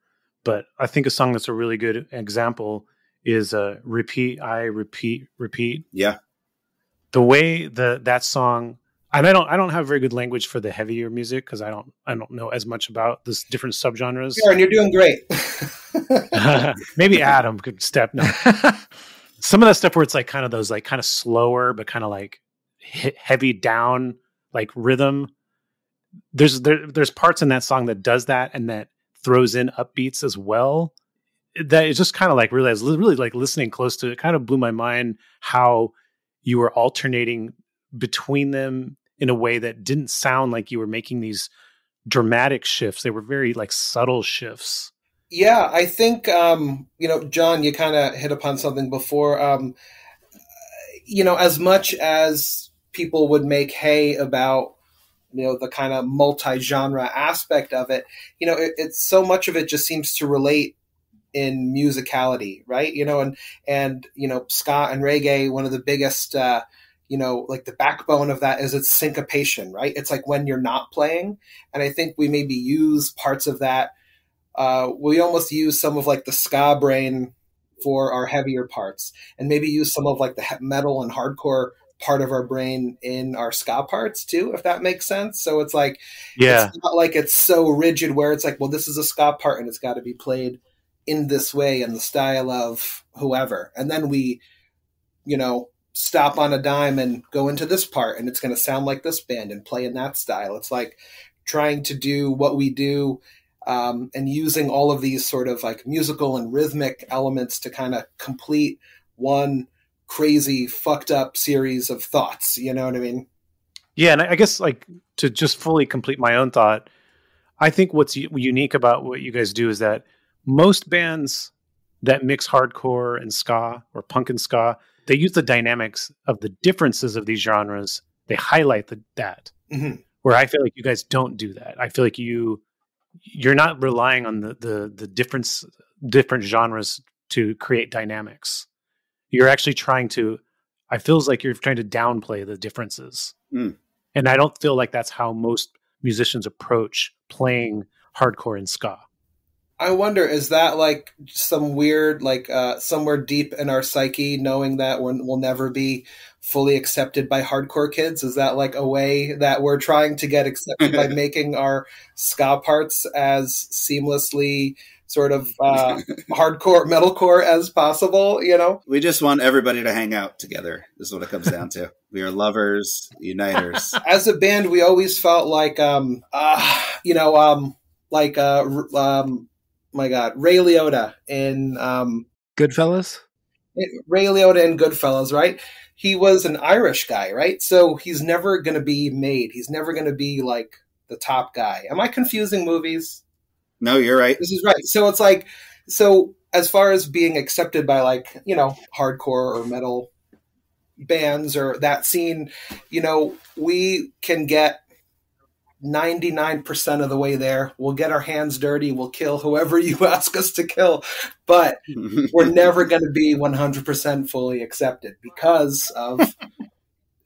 but I think a song that's a really good example is Repeat, I Repeat, Repeat. Yeah. The way that song, and I don't have very good language for the heavier music because I don't know as much about this different subgenres. Aaron, you're doing great. Maybe Adam could step. No. Some of that stuff where it's like kind of those like kind of slower but kind of like heavy down like rhythm. There's parts in that song that does that and that throws in upbeats as well. That is just kind of like really like listening close to it. Kind of blew my mind how you were alternating between them in a way that didn't sound like you were making these dramatic shifts. They were very like subtle shifts. Yeah, I think, Jon, you kind of hit upon something before. As much as people would make hay about, the kind of multi-genre aspect of it, it's so much of it just seems to relate in musicality, right? And ska and reggae, one of the biggest, like the backbone of that is its syncopation, right? It's like when you're not playing. And I think we maybe use parts of that. We almost use some of like the ska brain for our heavier parts, and maybe use some of like the metal and hardcore part of our brain in our ska parts too, if that makes sense. So it's like, it's not like it's so rigid where it's like, well, this is a ska part and it's got to be played in this way in the style of whoever. And then we, stop on a dime and go into this part and it's going to sound like this band and play in that style. It's like trying to do what we do and using all of these sort of like musical and rhythmic elements to kind of complete one crazy fucked up series of thoughts. You know what I mean? Yeah. And I guess like to just fully complete my own thought, I think what's unique about what you guys do is that most bands that mix hardcore and ska or punk and ska, they use the dynamics of the differences of these genres. They highlight that. Mm-hmm. Where I feel like you guys don't do that. I feel like you're not relying on the different genres to create dynamics. You're actually trying to I feels like you're trying to downplay the differences. Mm. And I don't feel like that's how most musicians approach playing hardcore and ska. I wonder, is that like some weird, like somewhere deep in our psyche, knowing that we'll never be fully accepted by hardcore kids? Is that like a way that we're trying to get accepted by making our ska parts as seamlessly sort of hardcore metalcore as possible, you know? We just want everybody to hang out together, is what it comes down to. We are lovers, uniters. As a band, we always felt like, my God, Ray Liotta in Goodfellas? Ray Liotta in Goodfellas, right? He was an Irish guy, right? So he's never going to be made. He's never going to be like the top guy. Am I confusing movies? No, you're right. This is right. So it's like, so as far as being accepted by like, you know, hardcore or metal bands or that scene, you know, we can get 99% of the way there. We'll get our hands dirty. We'll kill whoever you ask us to kill, but we're never going to be 100% fully accepted because of,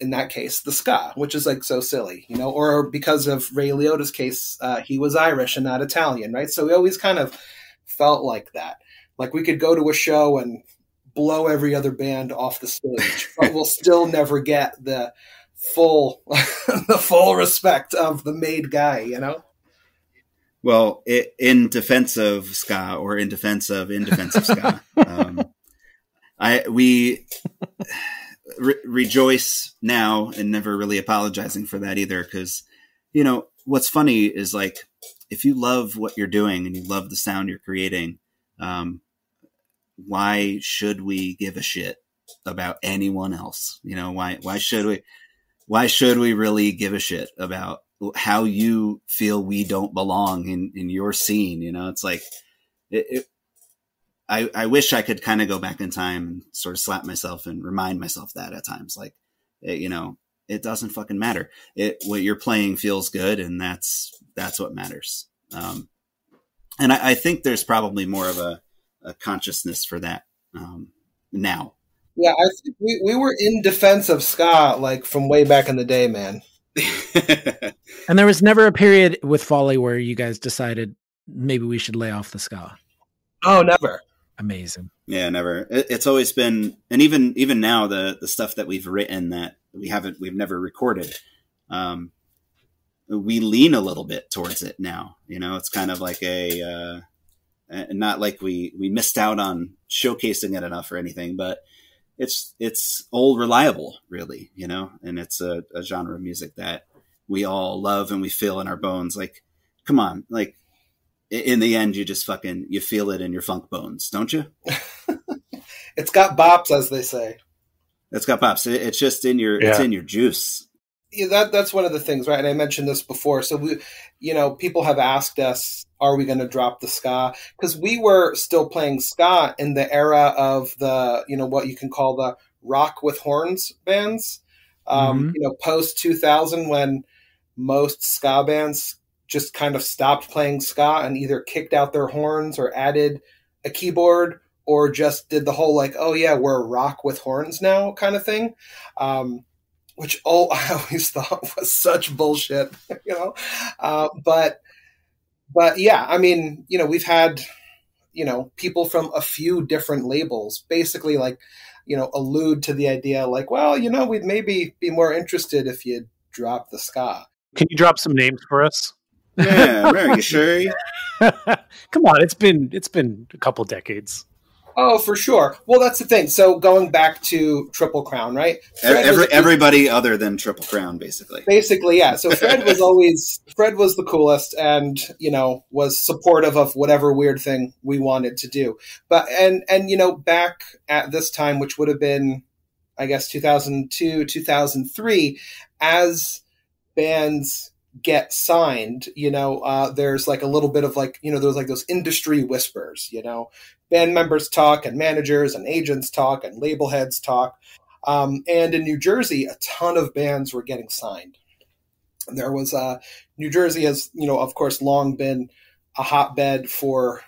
in that case, the ska, which is like so silly, you know, or because of Ray Liotta's case, he was Irish and not Italian, right? So we always kind of felt like that. Like we could go to a show and blow every other band off the stage, but we'll still never get the full respect of the made guy, you know? Well, in defense of ska, or in defense of ska, we rejoice now and never really apologizing for that either. Because, you know, what's funny is like, if you love what you're doing and you love the sound you're creating, why should we give a shit about anyone else? You know, why should we? Why should we really give a shit about how you feel we don't belong in your scene? You know, it's like, I wish I could kind of go back in time and sort of slap myself and remind myself that at times, like, you know, it doesn't fucking matter. What you're playing feels good, and that's what matters. And I think there's probably more of a consciousness for that now. Yeah, I think we were in defense of ska like from way back in the day, man. And there was never a period with Folly where you guys decided maybe we should lay off the ska. Oh, never. Amazing. Yeah, never. It's always been, and even now the stuff that we've written that we've never recorded, we lean a little bit towards it now. You know, it's kind of like not like we missed out on showcasing it enough or anything, but it's old reliable, really, you know, and it's a genre of music that we all love and we feel in our bones. Like, come on, like in the end, you just you feel it in your funk bones, don't you? It's got bops, as they say. It's got bops. It's just in your, it's in your juice. Yeah, that's one of the things, right? And I mentioned this before. So we, you know, people have asked us, are we going to drop the ska? Because we were still playing ska in the era of the, you know, what you can call the rock with horns bands. You know, post 2000, when most ska bands just kind of stopped playing ska and either kicked out their horns or added a keyboard or just did the whole like, oh yeah, we're rock with horns now kind of thing. Which I always thought was such bullshit, you know? But yeah, I mean, you know, we've had, you know, people from a few different labels basically like, you know, allude to the idea like, well, you know, we'd maybe be more interested if you drop the ska. Can you drop some names for us? Yeah, are you sure? Come on, it's been a couple decades. Oh, for sure. Well, that's the thing. So going back to Triple Crown, right? Everybody other than Triple Crown, basically. Basically, yeah. So Fred was the coolest and, you know, was supportive of whatever weird thing we wanted to do. But, and, you know, back at this time, which would have been, I guess, 2002, 2003, as bands get signed, you know, there's like a little bit of like, you know, there's like those industry whispers, you know, band members talk and managers and agents talk and label heads talk. And in New Jersey, a ton of bands were getting signed. There was New Jersey has, you know, of course, long been a hotbed for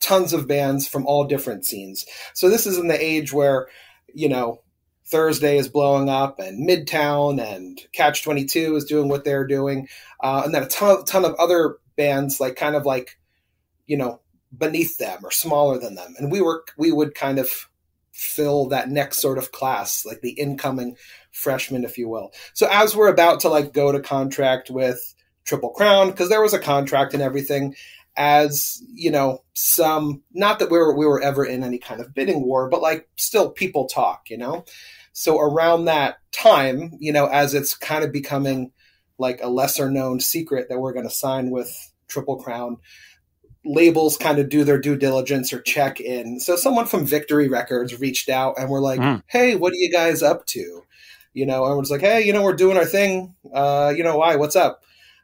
tons of bands from all different scenes. So this is in the age where, you know, Thursday is blowing up, and Midtown and Catch 22 is doing what they're doing. And then a ton of other bands, like kind of like, you know, beneath them or smaller than them. And we would kind of fill that next sort of class, like the incoming freshmen, if you will. So as we're about to like go to contract with Triple Crown, because there was a contract and everything, as you know, some, not that we were ever in any kind of bidding war, but like still people talk, you know. So around that time, you know, as it's kind of becoming like a lesser known secret that we're going to sign with Triple Crown, labels kind of do their due diligence or check in. So someone from Victory Records reached out and we're like, hey, what are you guys up to? You know, everyone's like, hey, you know, we're doing our thing. You know, why? What's up?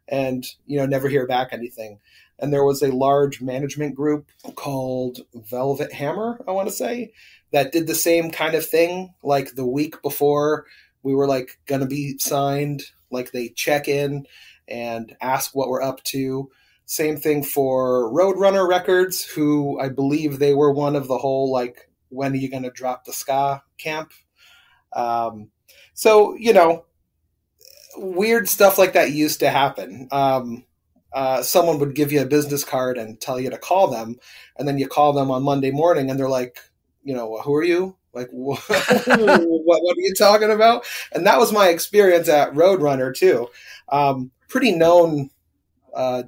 And, you know, never hear back anything. And there was a large management group called Velvet Hammer, I want to say, that did the same kind of thing. Like the week before we were like going to be signed, like they check in and ask what we're up to. Same thing for Roadrunner Records, who I believe they were one of the whole, like, when are you going to drop the ska camp? So, you know, weird stuff like that used to happen. Someone would give you a business card and tell you to call them, and then you call them on Monday morning and they're like, you know, who are you? Like, what are you talking about? And that was my experience at Roadrunner too. Pretty known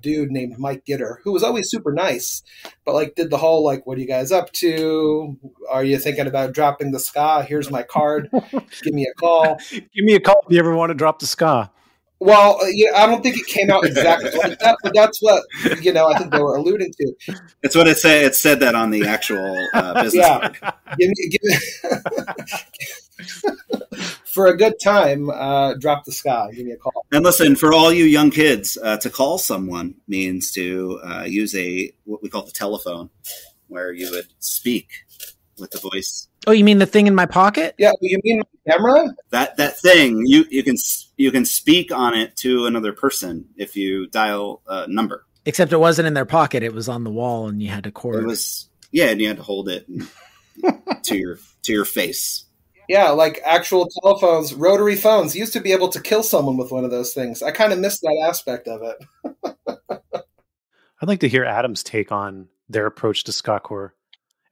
dude named Mike Gitter, who was always super nice, but like did the whole like, what are you guys up to? Are you thinking about dropping the ska? Here's my card. Give me a call. Give me a call if you ever want to drop the ska. Well, yeah, I don't think it came out exactly like that, but that's what, you know, I think they were alluding to. That's what it said. It said that on the actual business card. Give me for a good time, drop the ska. Give me a call. And listen, for all you young kids, to call someone means to use what we call the telephone, where you would speak with the voice. Oh, you mean the thing in my pocket? Yeah, you mean my camera? That thing, you can speak on it to another person if you dial a number. Except it wasn't in their pocket; it was on the wall, and you had to cord. It was, and you had to hold it to your face. Yeah, like actual telephones, rotary phones. Used to be able to kill someone with one of those things. I kind of missed that aspect of it. I'd like to hear Adam's take on their approach to skacore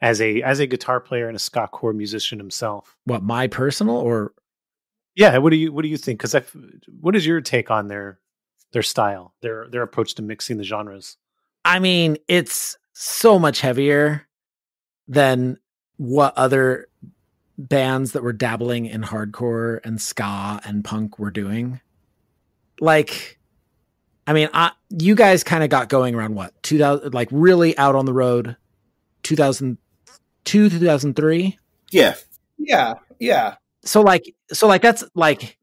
as a guitar player and a skacore musician himself. What, my personal or? Yeah, what do you think? Because what is your take on their style, their approach to mixing the genres? I mean, it's so much heavier than what other bands that were dabbling in hardcore and ska and punk were doing. Like, I mean, you guys kind of got going around what, 2000, like really out on the road, 2002, 2003. Yeah. So that's like,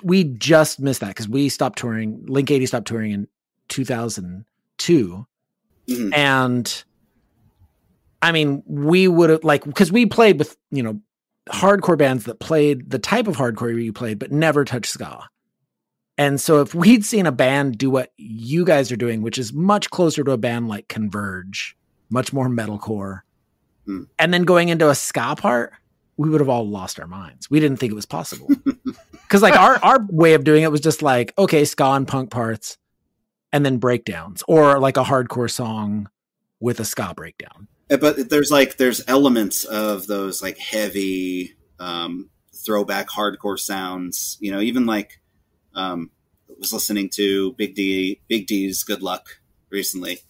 we just missed that because we stopped touring. Link 80 stopped touring in 2002. Mm-hmm. And I mean, we would have because we played with, you know, hardcore bands that played the type of hardcore you played, but never touched ska. And so if we'd seen a band do what you guys are doing, which is much closer to a band like Converge, much more metalcore, and then going into a ska part, we would have all lost our minds. We didn't think it was possible. Because like our way of doing it was just like, okay, ska and punk parts, and then breakdowns, or like a hardcore song with a ska breakdown. But there's elements of those like heavy throwback hardcore sounds. You know, even like was listening to Big D's Good Luck recently.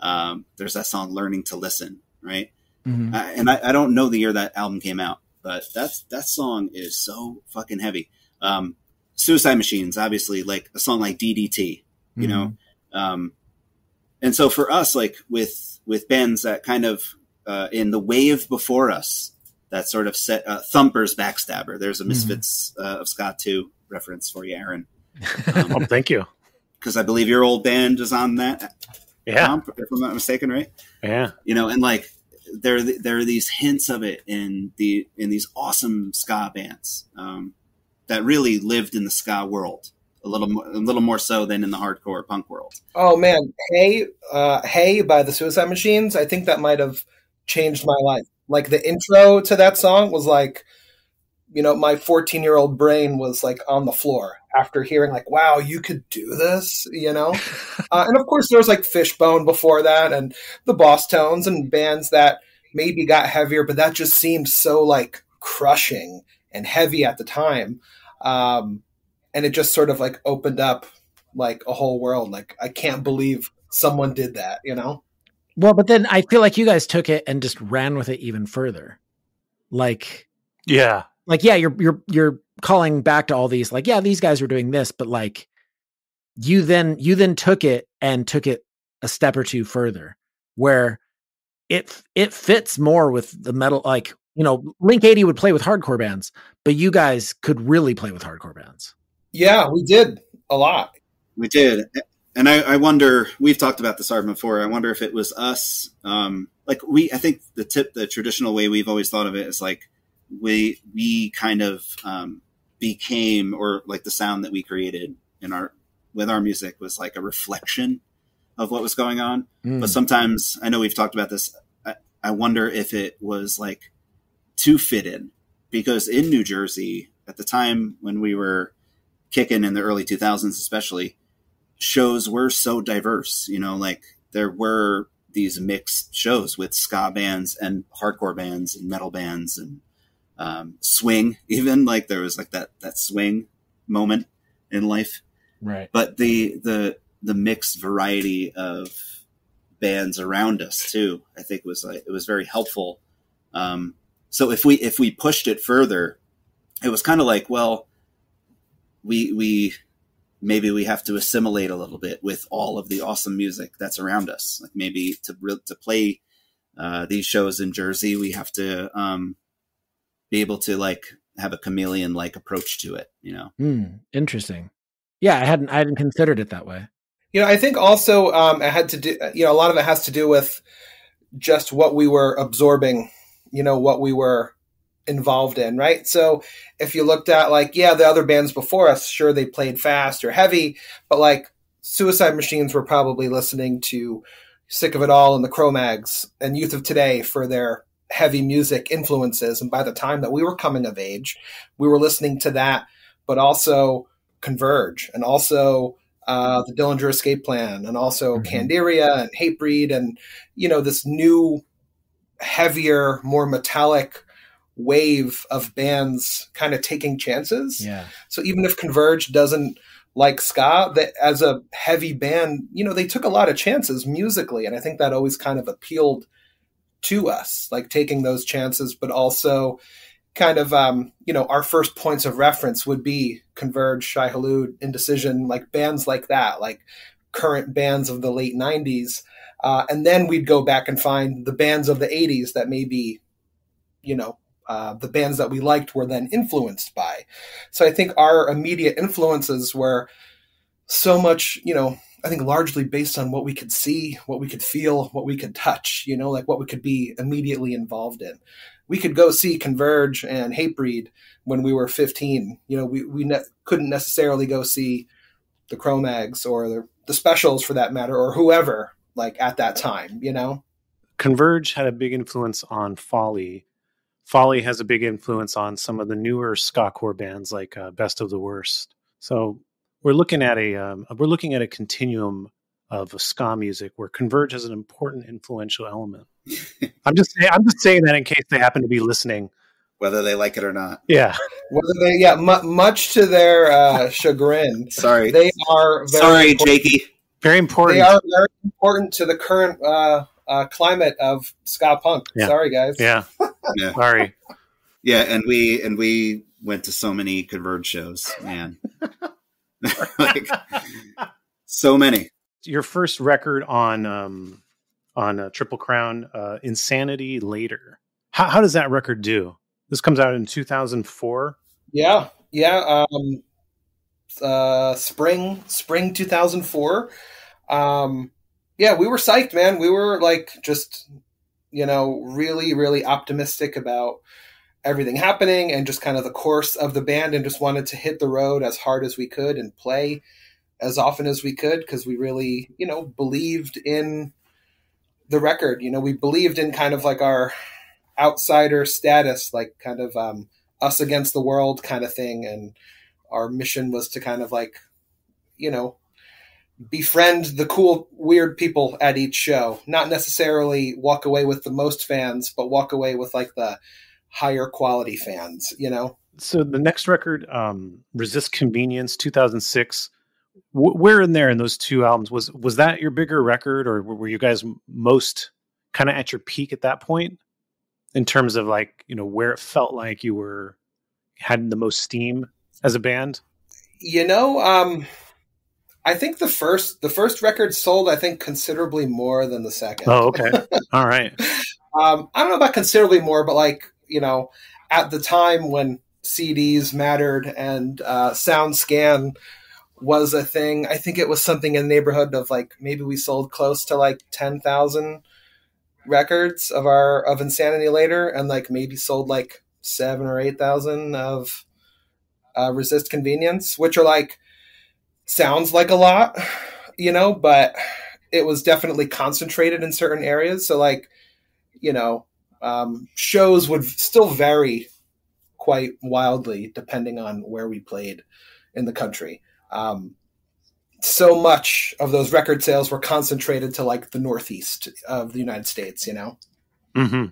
There's that song "Learning to Listen," right? Mm-hmm. And I don't know the year that album came out, but that song is so fucking heavy. Suicide Machines, obviously, like a song like DDT, you know. And so for us, like with bands that kind of in the wave before us, that sort of set Thumper's Backstabber. There's a Misfits of Ska 2 reference for you, Aaron. Oh, thank you. Because I believe your old band is on that. Yeah, Tom, if I'm not mistaken, right? Yeah. You know, and like there are these hints of it in these awesome ska bands that really lived in the ska world a little more so than in the hardcore punk world. Oh man, Hey by the Suicide Machines. I think that might have changed my life. Like the intro to that song was like my 14-year-old brain was like on the floor after hearing like, wow, you could do this, and of course there was like Fishbone before that and the Boss Tones and bands that maybe got heavier, but that just seemed so like crushing and heavy at the time. And it just sort of like opened up like a whole world. Like, I can't believe someone did that, Well, but then I feel like you guys took it and just ran with it even further. Like, Yeah. like, yeah, you're calling back to all these, like, yeah, these guys were doing this, but like you then took it and took it a step or two further where it fits more with the metal. Like, Link 80 would play with hardcore bands, but you guys could really play with hardcore bands. Yeah, we did a lot. We did. And I wonder, we've talked about this Arben before. I wonder if it was us. I think the traditional way we've always thought of it is like, we kind of became, or like the sound that we created with our music was like a reflection of what was going on. But sometimes, I know we've talked about this, I wonder if it was like to fit in, because in New Jersey at the time when we were kicking in the early 2000s, especially, shows were so diverse, like there were these mixed shows with ska bands and hardcore bands and metal bands and swing, even like there was like that swing moment in life. Right. But the mixed variety of bands around us too, I think it was very helpful. So if we pushed it further, it was kind of like, well, we maybe we have to assimilate a little bit with all of the awesome music that's around us. Like maybe to play these shows in Jersey, we have to be able to like have a chameleon like approach to it, Interesting. Yeah, I hadn't considered it that way. I think also it had to do, a lot of it has to do with just what we were absorbing, what we were involved in, right? So if you looked at like, the other bands before us, sure, they played fast or heavy, but like Suicide Machines were probably listening to Sick of It All and the Cro-Mags and Youth of Today for their heavy music influences. And by the time that we were coming of age, we were listening to that, but also Converge and also the Dillinger Escape Plan and also Candiria and Hatebreed and, this new, heavier, more metallic wave of bands kind of taking chances. Yeah. So even if Converge doesn't like ska, that as a heavy band, they took a lot of chances musically. And I think that always kind of appealed to us, like taking those chances, but also kind of, our first points of reference would be Converge, Shai Hulud, Indecision, like bands like that, like current bands of the late 90s. And then we'd go back and find the bands of the 80s that maybe, the bands that we liked were then influenced by. So I think our immediate influences were so much, I think largely based on what we could see, what we could feel, what we could touch, like what we could be immediately involved in. We could go see Converge and Hatebreed when we were 15. We couldn't necessarily go see the Cro-Mags or the Specials for that matter, or whoever, like at that time, Converge had a big influence on Folly. Folly has a big influence on some of the newer skacore bands like Best of the Worst. So we're looking at a continuum of ska music where Converge has an important influential element. I'm just saying that in case they happen to be listening, whether they like it or not. Yeah, much to their chagrin. Sorry, they are. Sorry, Jakey. Very important. They are very important to the current climate of Ska Punk. Yeah. Sorry, guys. Yeah. Yeah. Sorry. Yeah, and we went to so many Converge shows, man. Like so many. Your first record on Triple Crown, Insanity Later. How does that record do? This comes out in 2004. Yeah. Spring 2004. We were psyched, man. We were like just, really, really optimistic about everything happening and just kind of the course of the band, and just wanted to hit the road as hard as we could and play as often as we could, because we really, believed in the record. We believed in kind of like our outsider status, like kind of us against the world kind of thing. And our mission was to kind of like, you know, befriend the cool, weird people at each show, not necessarily walk away with the most fans, but walk away with like the higher quality fans, you know? So the next record, Resist Convenience, 2006, where in there in those two albums, was that your bigger record, or were you guys most kind of at your peak at that point in terms of like, you know, where it felt like you were had the most steam as a band? You know, I think the first record sold, I think, considerably more than the second. Oh, okay. All right. I don't know about considerably more, but like, you know, at the time when CDs mattered and sound scan was a thing, I think it was something in the neighborhood of like, maybe we sold close to like 10,000 records of Insanity Later, and like maybe sold like 7,000 or 8,000 of Resist Convenience, which are like, sounds like a lot, you know, but it was definitely concentrated in certain areas. So like, you know, shows would still vary quite wildly depending on where we played in the country. So much of those record sales were concentrated to like the Northeast of the United States, you know? Mm-hmm.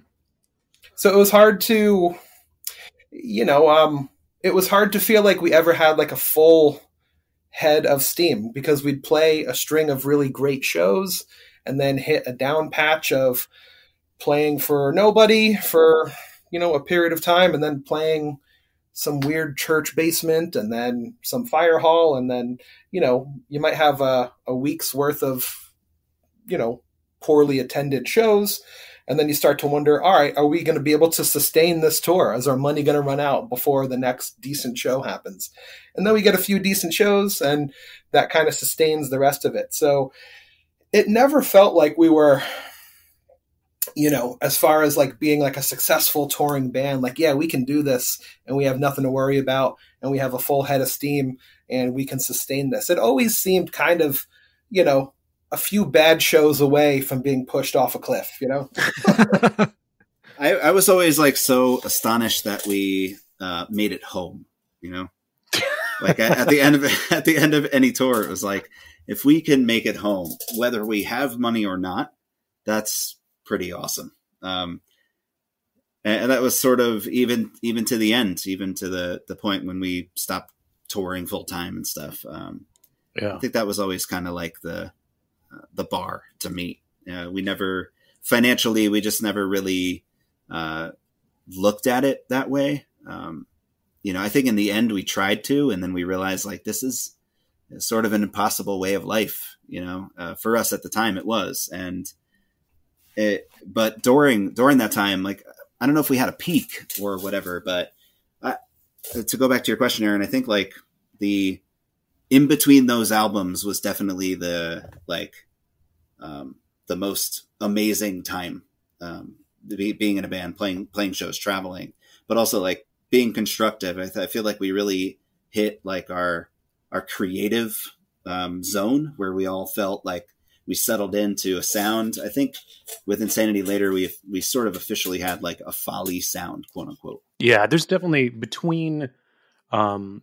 So it was hard to, you know, it was hard to feel like we ever had like a full head of steam, because we'd play a string of really great shows and then hit a down patch of playing for nobody for, you know, a period of time, and then playing some weird church basement and then some fire hall. And then, you know, you might have a week's worth of, you know, poorly attended shows. And then you start to wonder, all right, are we going to be able to sustain this tour? Is our money going to run out before the next decent show happens? And then we get a few decent shows, and that kind of sustains the rest of it. So it never felt like we were, you know, as far as like being like a successful touring band, like, yeah, we can do this and we have nothing to worry about and we have a full head of steam and we can sustain this. It always seemed kind of, you know, a few bad shows away from being pushed off a cliff, you know? I was always like so astonished that we made it home, you know? Like at the end of any tour, it was like, if we can make it home, whether we have money or not, that's pretty awesome. And that was sort of even to the end, even to the point when we stopped touring full time and stuff. Yeah. I think that was always kind of like the bar to meet. We never financially, we just never really looked at it that way. You know, I think in the end we tried to, and then we realized like, this is sort of an impossible way of life, you know, for us at the time it was. But during that time, like, I don't know if we had a peak or whatever, but to go back to your question, Aaron, I think like the in between those albums was definitely the most amazing time, being in a band, playing shows, traveling, but also like being constructive. I feel like we really hit like our creative zone where we all felt like we settled into a sound. I think with Insanity Later, we sort of officially had like a Folly sound, quote unquote. Yeah, there's definitely between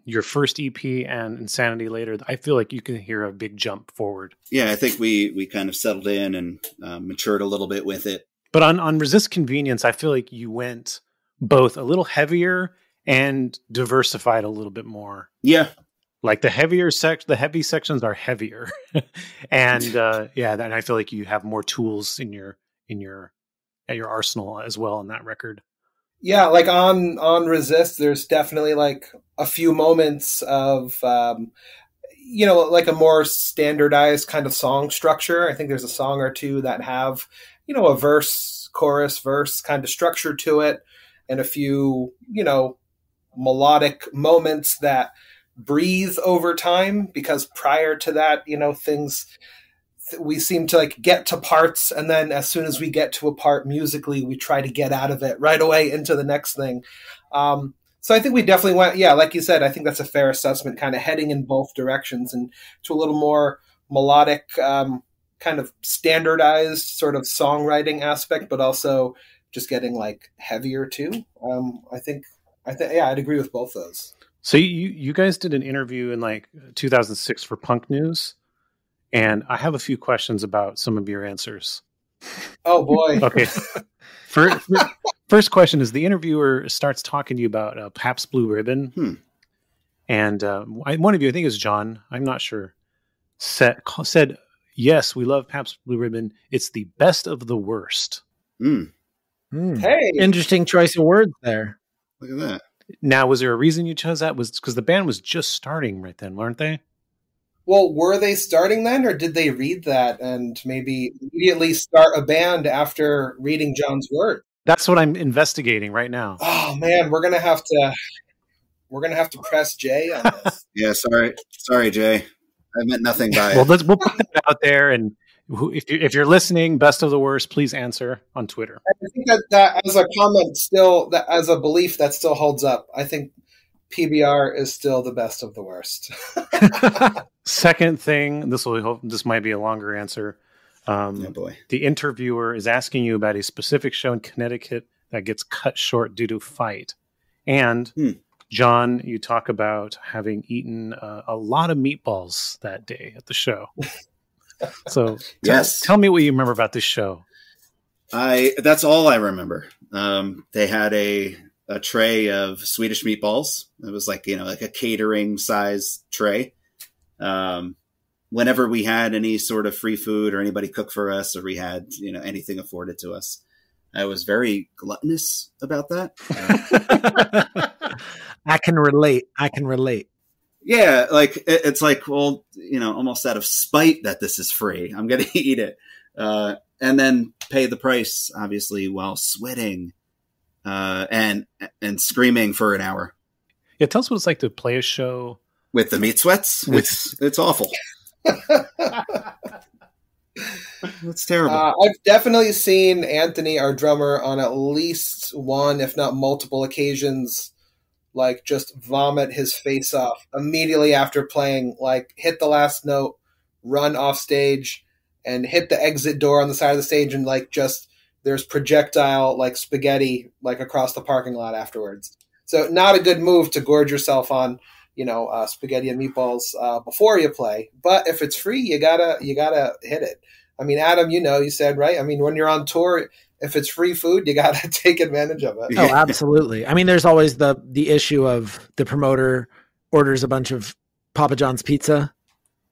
your first EP and Insanity Later, I feel like you can hear a big jump forward. Yeah, I think we kind of settled in and matured a little bit with it. But on Resist Convenience, I feel like you went both a little heavier and diversified a little bit more. Yeah. Like the heavy sections are heavier. And then I feel like you have more tools at your arsenal as well on that record. Yeah, like on Resist, there's definitely like a few moments of, you know, like a more standardized kind of song structure. I think there's a song or two that have, you know, a verse, chorus, verse kind of structure to it, and a few, you know, melodic moments that breathe over time, because prior to that, you know, we seem to like get to parts, and then as soon as we get to a part musically, we try to get out of it right away into the next thing. So I think we definitely went, yeah, like you said, I think that's a fair assessment, kind of heading in both directions and to a little more melodic, kind of standardized sort of songwriting aspect, but also just getting like heavier too. I think I'd agree with both those. So you guys did an interview in like 2006 for Punk News, and I have a few questions about some of your answers. Oh boy. Okay. First question is, the interviewer starts talking to you about Pabst Blue Ribbon. And one of you, I think it was Jon, I'm not sure, said, yes, we love Pabst Blue Ribbon. It's the best of the worst. Hey, interesting choice of words there. Look at that. Now, was there a reason you chose that? Was because the band was just starting right then, weren't they? Well, were they starting then, or did they read that and maybe immediately start a band after reading Jon's work? That's what I'm investigating right now. Oh man, we're gonna have to press Jay on this. Yeah, sorry, Jay. I meant nothing by it. Well, we'll put that out there, and if you're listening, best of the worst, please answer on Twitter. I think that as a comment, still, that as a belief, that still holds up. I think PBR is still the best of the worst. Second thing, this might be a longer answer. Oh boy. The interviewer is asking you about a specific show in Connecticut that gets cut short due to a fight. And Jon, you talk about having eaten a lot of meatballs that day at the show. So yes, tell me what you remember about this show. That's all I remember. They had a tray of Swedish meatballs. It was like a catering size tray. Whenever we had any sort of free food or anybody cook for us, or we had anything afforded to us, I was very gluttonous about that. I can relate. Yeah, like it's like, well, almost out of spite that this is free, I'm going to eat it, and then pay the price, obviously, while sweating and screaming for an hour. Yeah, tell us what it's like to play a show with the meat sweats. It's awful. That's terrible. I've definitely seen Anthony, our drummer, on at least one, if not multiple occasions, like just vomit his face off immediately after playing, like hit the last note, run off stage, and hit the exit door on the side of the stage, and like just there's projectile like spaghetti like across the parking lot afterwards. So not a good move to gorge yourself on spaghetti and meatballs before you play. But if it's free, you gotta hit it. I mean, Adam, you said, right? I mean, when you're on tour, if it's free food, you got to take advantage of it. Oh, absolutely. I mean, there's always the issue of the promoter orders a bunch of Papa John's pizza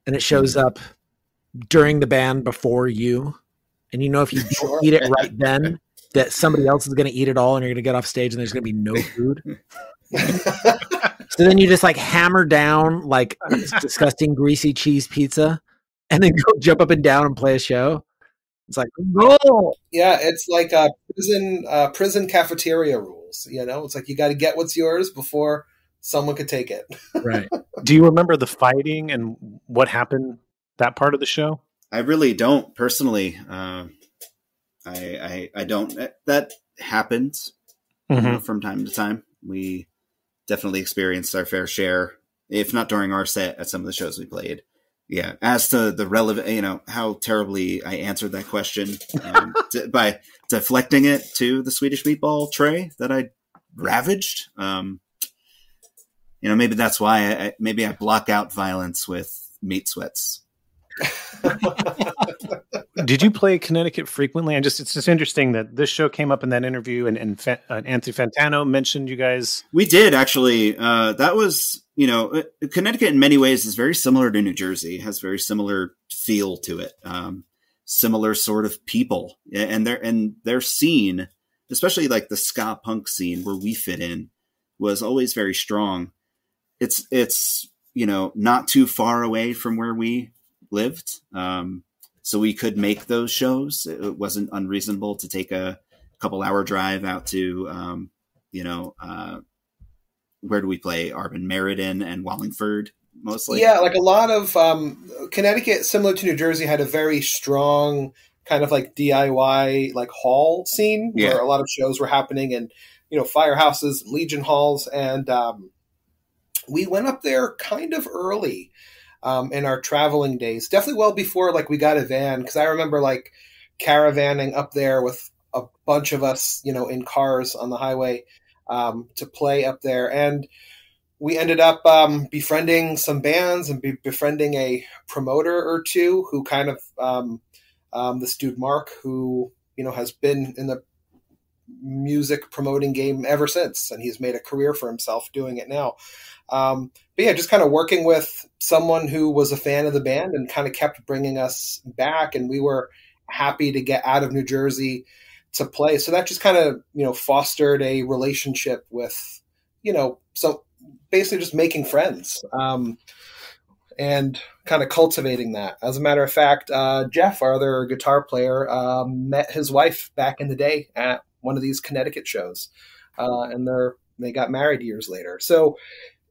and it shows up during the band before you. And if you don't eat it right then, that somebody else is going to eat it all and you're going to get off stage and there's going to be no food. So then you just like hammer down like this disgusting greasy cheese pizza and then go jump up and down and play a show. It's like, no. Yeah, it's like prison cafeteria rules. It's like you got to get what's yours before someone could take it. Right. Do you remember the fighting and what happened that part of the show? I really don't personally. I don't. That happens from time to time. We definitely experienced our fair share, if not during our set, at some of the shows we played. Yeah. As to the relevant, how terribly I answered that question by deflecting it to the Swedish meatball tray that I ravaged. Maybe that's why I block out violence with meat sweats. Did you play Connecticut frequently? It's just interesting that this show came up in that interview, and Anthony Fantano mentioned you guys. We did actually. That was, Connecticut in many ways is very similar to New Jersey. It has very similar feel to it. Similar sort of people, and their scene, especially like the ska punk scene where we fit in, was always very strong. It's not too far away from where we lived. So we could make those shows. It wasn't unreasonable to take a couple hour drive out to, where do we play? Arben, Meriden, and Wallingford mostly. Yeah, like a lot of Connecticut, similar to New Jersey, had a very strong kind of like DIY like hall scene where a lot of shows were happening in, firehouses, Legion halls, and we went up there kind of early. In our traveling days, definitely well before like we got a van, because I remember like caravanning up there with a bunch of us, in cars on the highway. to play up there. And we ended up befriending some bands and befriending a promoter or two who kind of, this dude Mark, who, has been in the music promoting game ever since, and he's made a career for himself doing it now. But yeah, just kind of working with someone who was a fan of the band and kind of kept bringing us back, and we were happy to get out of New Jersey to play. So that just kind of, fostered a relationship with, so basically just making friends and kind of cultivating that. As a matter of fact, Jeff, our other guitar player, met his wife back in the day at one of these Connecticut shows, and they got married years later. So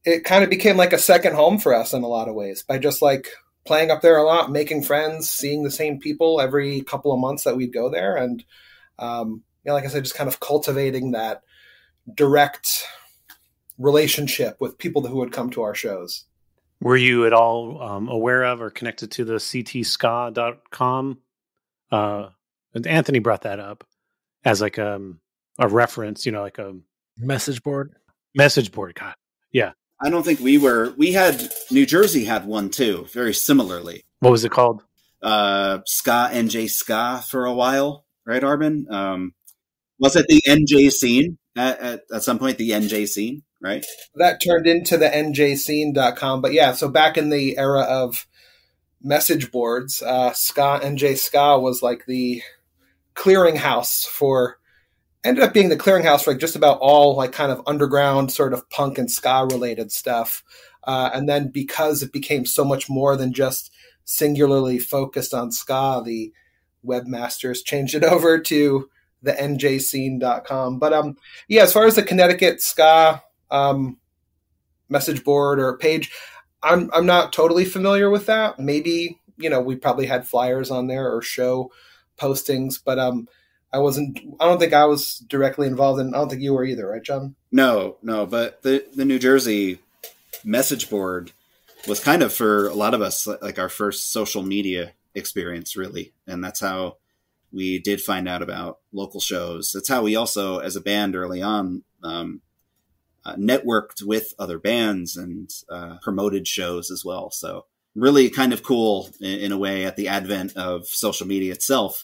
it kind of became like a second home for us in a lot of ways by just like playing up there a lot, making friends, seeing the same people every couple of months that we'd go there. And, like I said, just kind of cultivating that direct relationship with people who would come to our shows. Were you at all aware of or connected to the ctska.com? Anthony brought that up as like a reference, like a message board. God. Yeah. I don't think we had, New Jersey had one too, very similarly. What was it called? Ska, NJ Ska for a while, right, Arben? Was it the NJ scene at some point, the NJ scene, right? That turned into the njscene.com. But yeah, so back in the era of message boards, Ska, NJ Ska was like the clearinghouse ended up being the clearinghouse for like just about all like kind of underground sort of punk and ska related stuff. And then because it became so much more than just singularly focused on ska, the webmasters changed it over to the njscene.com. But yeah, as far as the Connecticut ska message board or page, I'm not totally familiar with that. Maybe, we probably had flyers on there or show postings, but I don't think I was directly involved in. I don't think you were either, right, Jon? No, but the New Jersey message board was kind of, for a lot of us, like our first social media experience, really. And that's how we did find out about local shows. That's how we also, as a band early on, networked with other bands and promoted shows as well. So really kind of cool in a way at the advent of social media itself,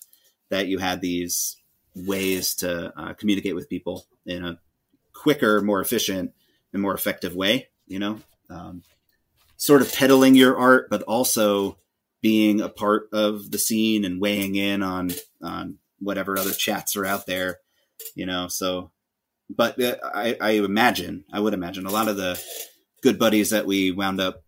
that you had these ways to communicate with people in a quicker, more efficient, and more effective way, sort of peddling your art, but also being a part of the scene and weighing in on whatever other chats are out there, so, but I would imagine a lot of the good buddies that we wound up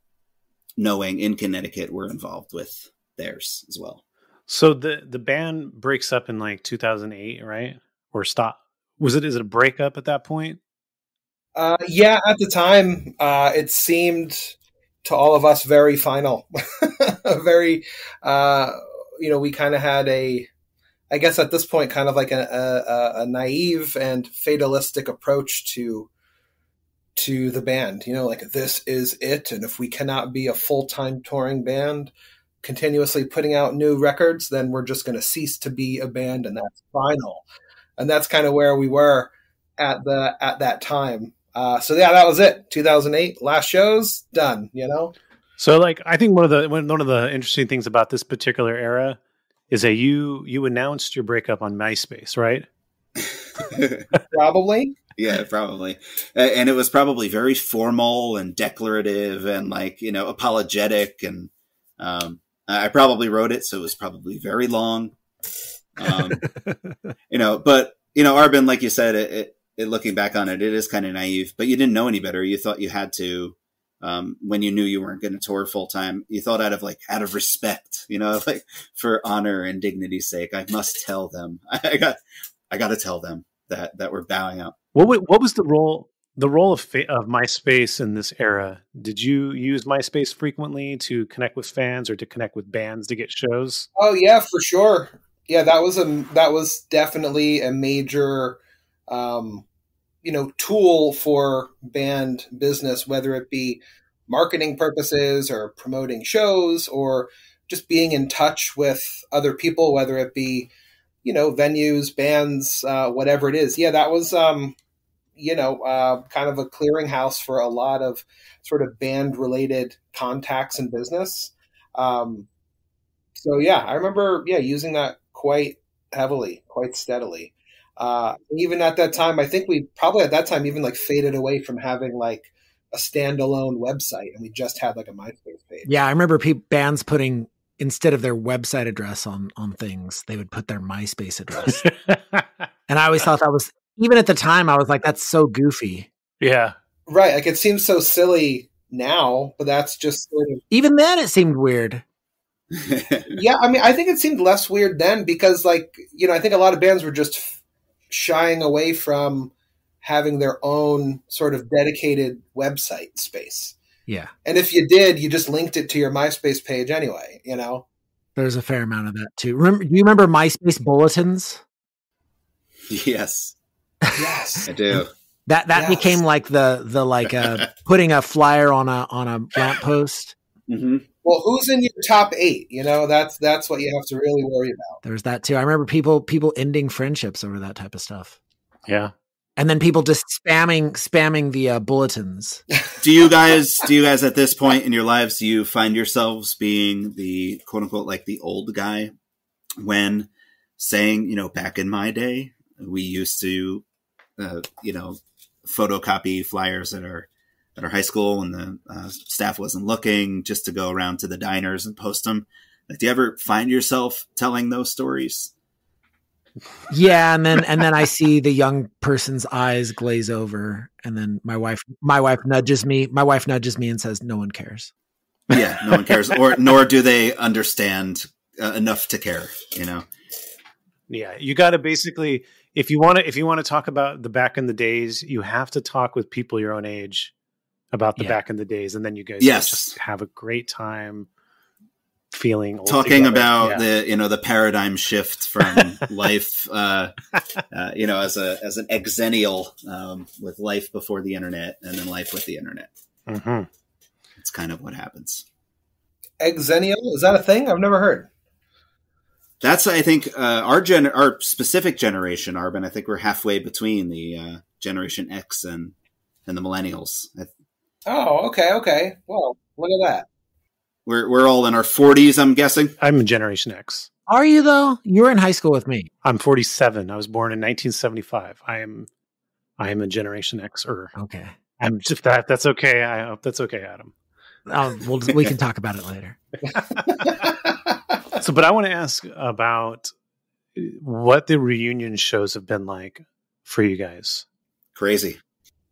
knowing in Connecticut were involved with theirs as well. So the band breaks up in like 2008, right? Or stop? Is it a breakup at that point? Yeah, at the time, it seemed to all of us very final. Very, we kind of had I guess at this point, kind of like a naive and fatalistic approach to the band. Like, this is it, and if we cannot be a full-time touring band continuously putting out new records, then we're just going to cease to be a band, and that's final. And that's kind of where we were at that time. So yeah, that was it. 2008, last shows, done. So like, I think one of the interesting things about this particular era is that you announced your breakup on MySpace, right? Probably. Yeah, probably. And it was probably very formal and declarative and like, apologetic, and I probably wrote it, so it was probably very long. But Arben, like you said, it looking back on it, it is kind of naive, but you didn't know any better. You thought you had to, when you knew you weren't going to tour full time, you thought out of respect, like for honor and dignity's sake, I must tell them, I got to tell them that we're bowing out. What was the role of MySpace in this era? Did you use MySpace frequently to connect with fans or to connect with bands to get shows? Oh yeah, for sure. Yeah, that was definitely a major, tool for band business, whether it be marketing purposes or promoting shows or just being in touch with other people, whether it be, venues, bands, whatever it is. Yeah, that was kind of a clearinghouse for a lot of sort of band related contacts and business. So yeah, I remember using that quite heavily, quite steadily. Even at that time, I think we probably at that time even like faded away from having like a standalone website, and we just had like a MySpace page. Yeah, I remember bands putting, instead of their website address on things, they would put their MySpace address. And I always thought that was, even at the time, I was like, that's so goofy. Yeah. Right. Like it seems so silly now, but that's just sort of... Even then it seemed weird. Yeah. I mean, I think it seemed less weird then because like, I think a lot of bands were just shying away from having their own sort of dedicated website space. Yeah. And if you did, you just linked it to your MySpace page anyway, There's a fair amount of that too. Do you remember MySpace bulletins? Yes. Yes. I do. That became like the putting a flyer on a lamppost. Mm-hmm. Well, who's in your top 8? That's what you have to really worry about. There's that too. I remember people ending friendships over that type of stuff. Yeah. And then people just spamming the bulletins. Do you guys at this point in your lives, do you find yourselves being the quote unquote like the old guy when saying, back in my day, we used to, photocopy flyers at our high school when the staff wasn't looking, just to go around to the diners and post them. Like, do you ever find yourself telling those stories? Yeah, and then I see the young person's eyes glaze over, and then my wife nudges me. My wife nudges me and says, "No one cares." Yeah, no one cares, nor do they understand enough to care. Yeah, you got to basically, if you want to talk about the back in the days, you have to talk with people your own age about the back in the days, and then you guys just have a great time feeling old talking together. About the paradigm shift from life as an exennial with life before the internet and then life with the internet. Mm-hmm. It's kind of what happens. Exennial, is that a thing? I've never heard. That's, I think, our specific generation, Arben. I think we're halfway between the Generation X and the millennials. Oh, okay. Well, look at that. We're all in our 40s, I'm guessing. I'm a Generation X. Are you though? You were in high school with me. I'm 47. I was born in 1975. I am a Generation Xer. Okay. I'm just that. That's okay. I hope that's okay, Adam. We can talk about it later. But I want to ask about what the reunion shows have been like for you guys. Crazy.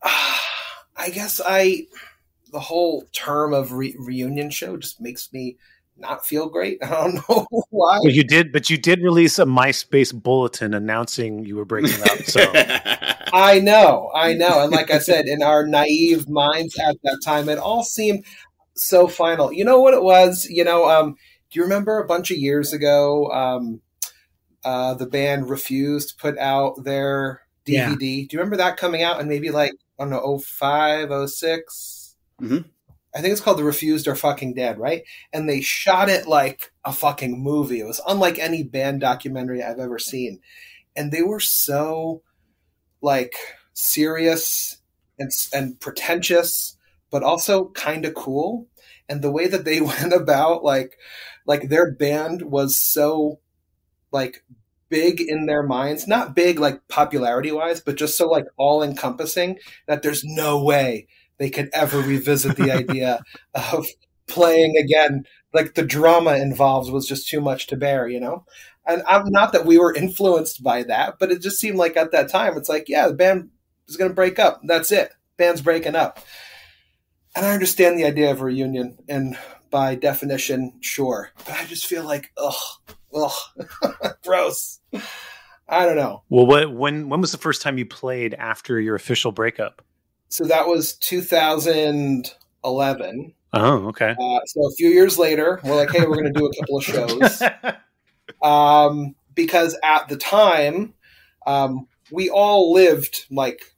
I guess the whole term of reunion show just makes me not feel great. I don't know why. Well, you did release a MySpace bulletin announcing you were breaking up. So I know. And like I said, in our naive minds at that time, it all seemed so final. You know what it was? Do you remember a bunch of years ago, the band Refused put out their DVD? Yeah. Do you remember that coming out in maybe like, I don't know, 05, 06? Mm-hmm. I think it's called The Refused Are Fucking Dead, right? And they shot it like a fucking movie. It was unlike any band documentary I've ever seen. And they were so like serious and pretentious, but also kind of cool. And the way that they went about like their band was so like big in their minds, not big like popularity wise, but just so like all encompassing that there's no way they could ever revisit the idea of playing again. Like the drama involved was just too much to bear, And I'm not that we were influenced by that, but it just seemed like at that time, it's like, yeah, the band is going to break up. That's it. Band's breaking up. And I understand the idea of a reunion, and by definition, sure. But I just feel like, ugh, gross. I don't know. Well, when was the first time you played after your official breakup? So that was 2011. Oh, okay. So a few years later, we're like, hey, we're going to do a couple of shows. Because at the time, we all lived like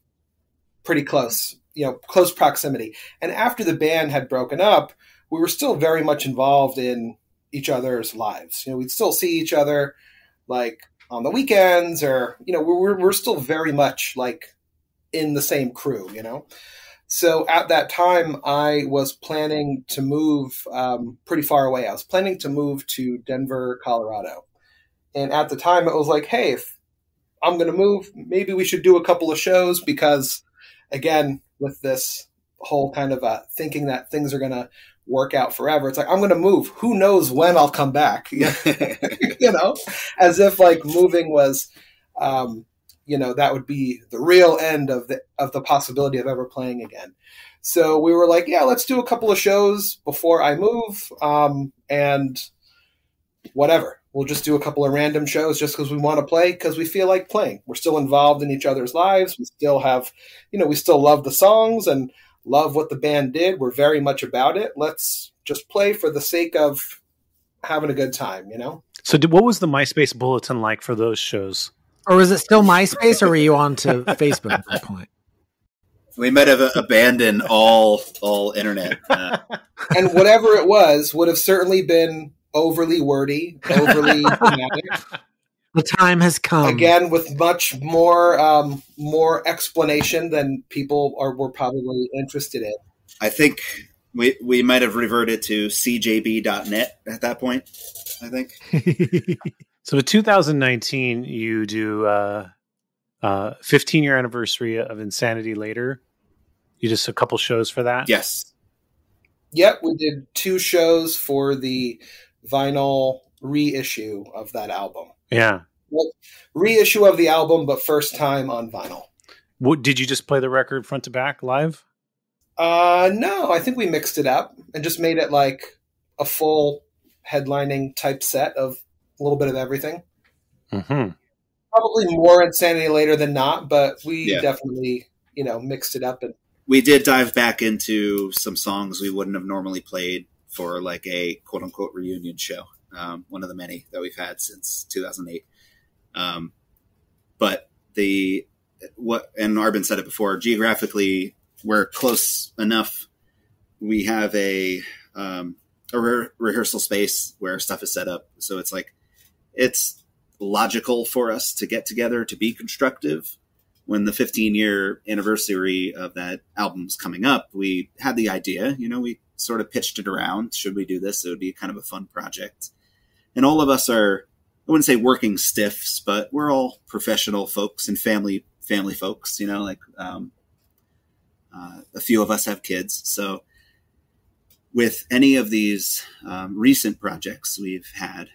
pretty close, close proximity. And after the band had broken up, we were still very much involved in each other's lives. We'd still see each other like on the weekends, or, we're still very much like in the same crew, So at that time, I was planning to move pretty far away. I was planning to move to Denver, Colorado. And at the time, it was like, hey, if I'm going to move, maybe we should do a couple of shows because, again, with this whole kind of thinking that things are going to work out forever, it's like, I'm going to move. Who knows when I'll come back? As if like moving was, that would be the real end of the possibility of ever playing again. So we were like, yeah, let's do a couple of shows before I move, and whatever. We'll just do a couple of random shows just because we want to play, because we feel like playing. We're still involved in each other's lives. We still have, we still love the songs and love what the band did. We're very much about it. Let's just play for the sake of having a good time, So what was the MySpace bulletin like for those shows? Or was it still MySpace, or were you on to Facebook at that point? We might have abandoned all internet. And whatever it was would have certainly been overly wordy, overly dramatic. The time has come. Again, with much more explanation than people were probably interested in. I think we might have reverted to cjb.net at that point, I think. So in 2019, you do 15-year anniversary of Insanity Later. You just a couple shows for that? Yes. Yep, we did 2 shows for the vinyl reissue of that album. Yeah. Well, reissue of the album, but first time on vinyl. What, did you just play the record front to back live? No, I think we mixed it up and just made it like a full headlining type set of a little bit of everything. Mm-hmm. Probably more Insanity Later than not, but we definitely, mixed it up. And we did dive back into some songs we wouldn't have normally played for like a quote unquote reunion show. One of the many that we've had since 2008. But and Arben said it before, geographically, we're close enough. We have a rehearsal space where stuff is set up. So it's like, it's logical for us to get together to be constructive. When the 15-year anniversary of that album's coming up, we had the idea, we sort of pitched it around. Should we do this? It would be kind of a fun project. And all of us are, I wouldn't say working stiffs, but we're all professional folks and family folks, a few of us have kids. So with any of these recent projects we've had,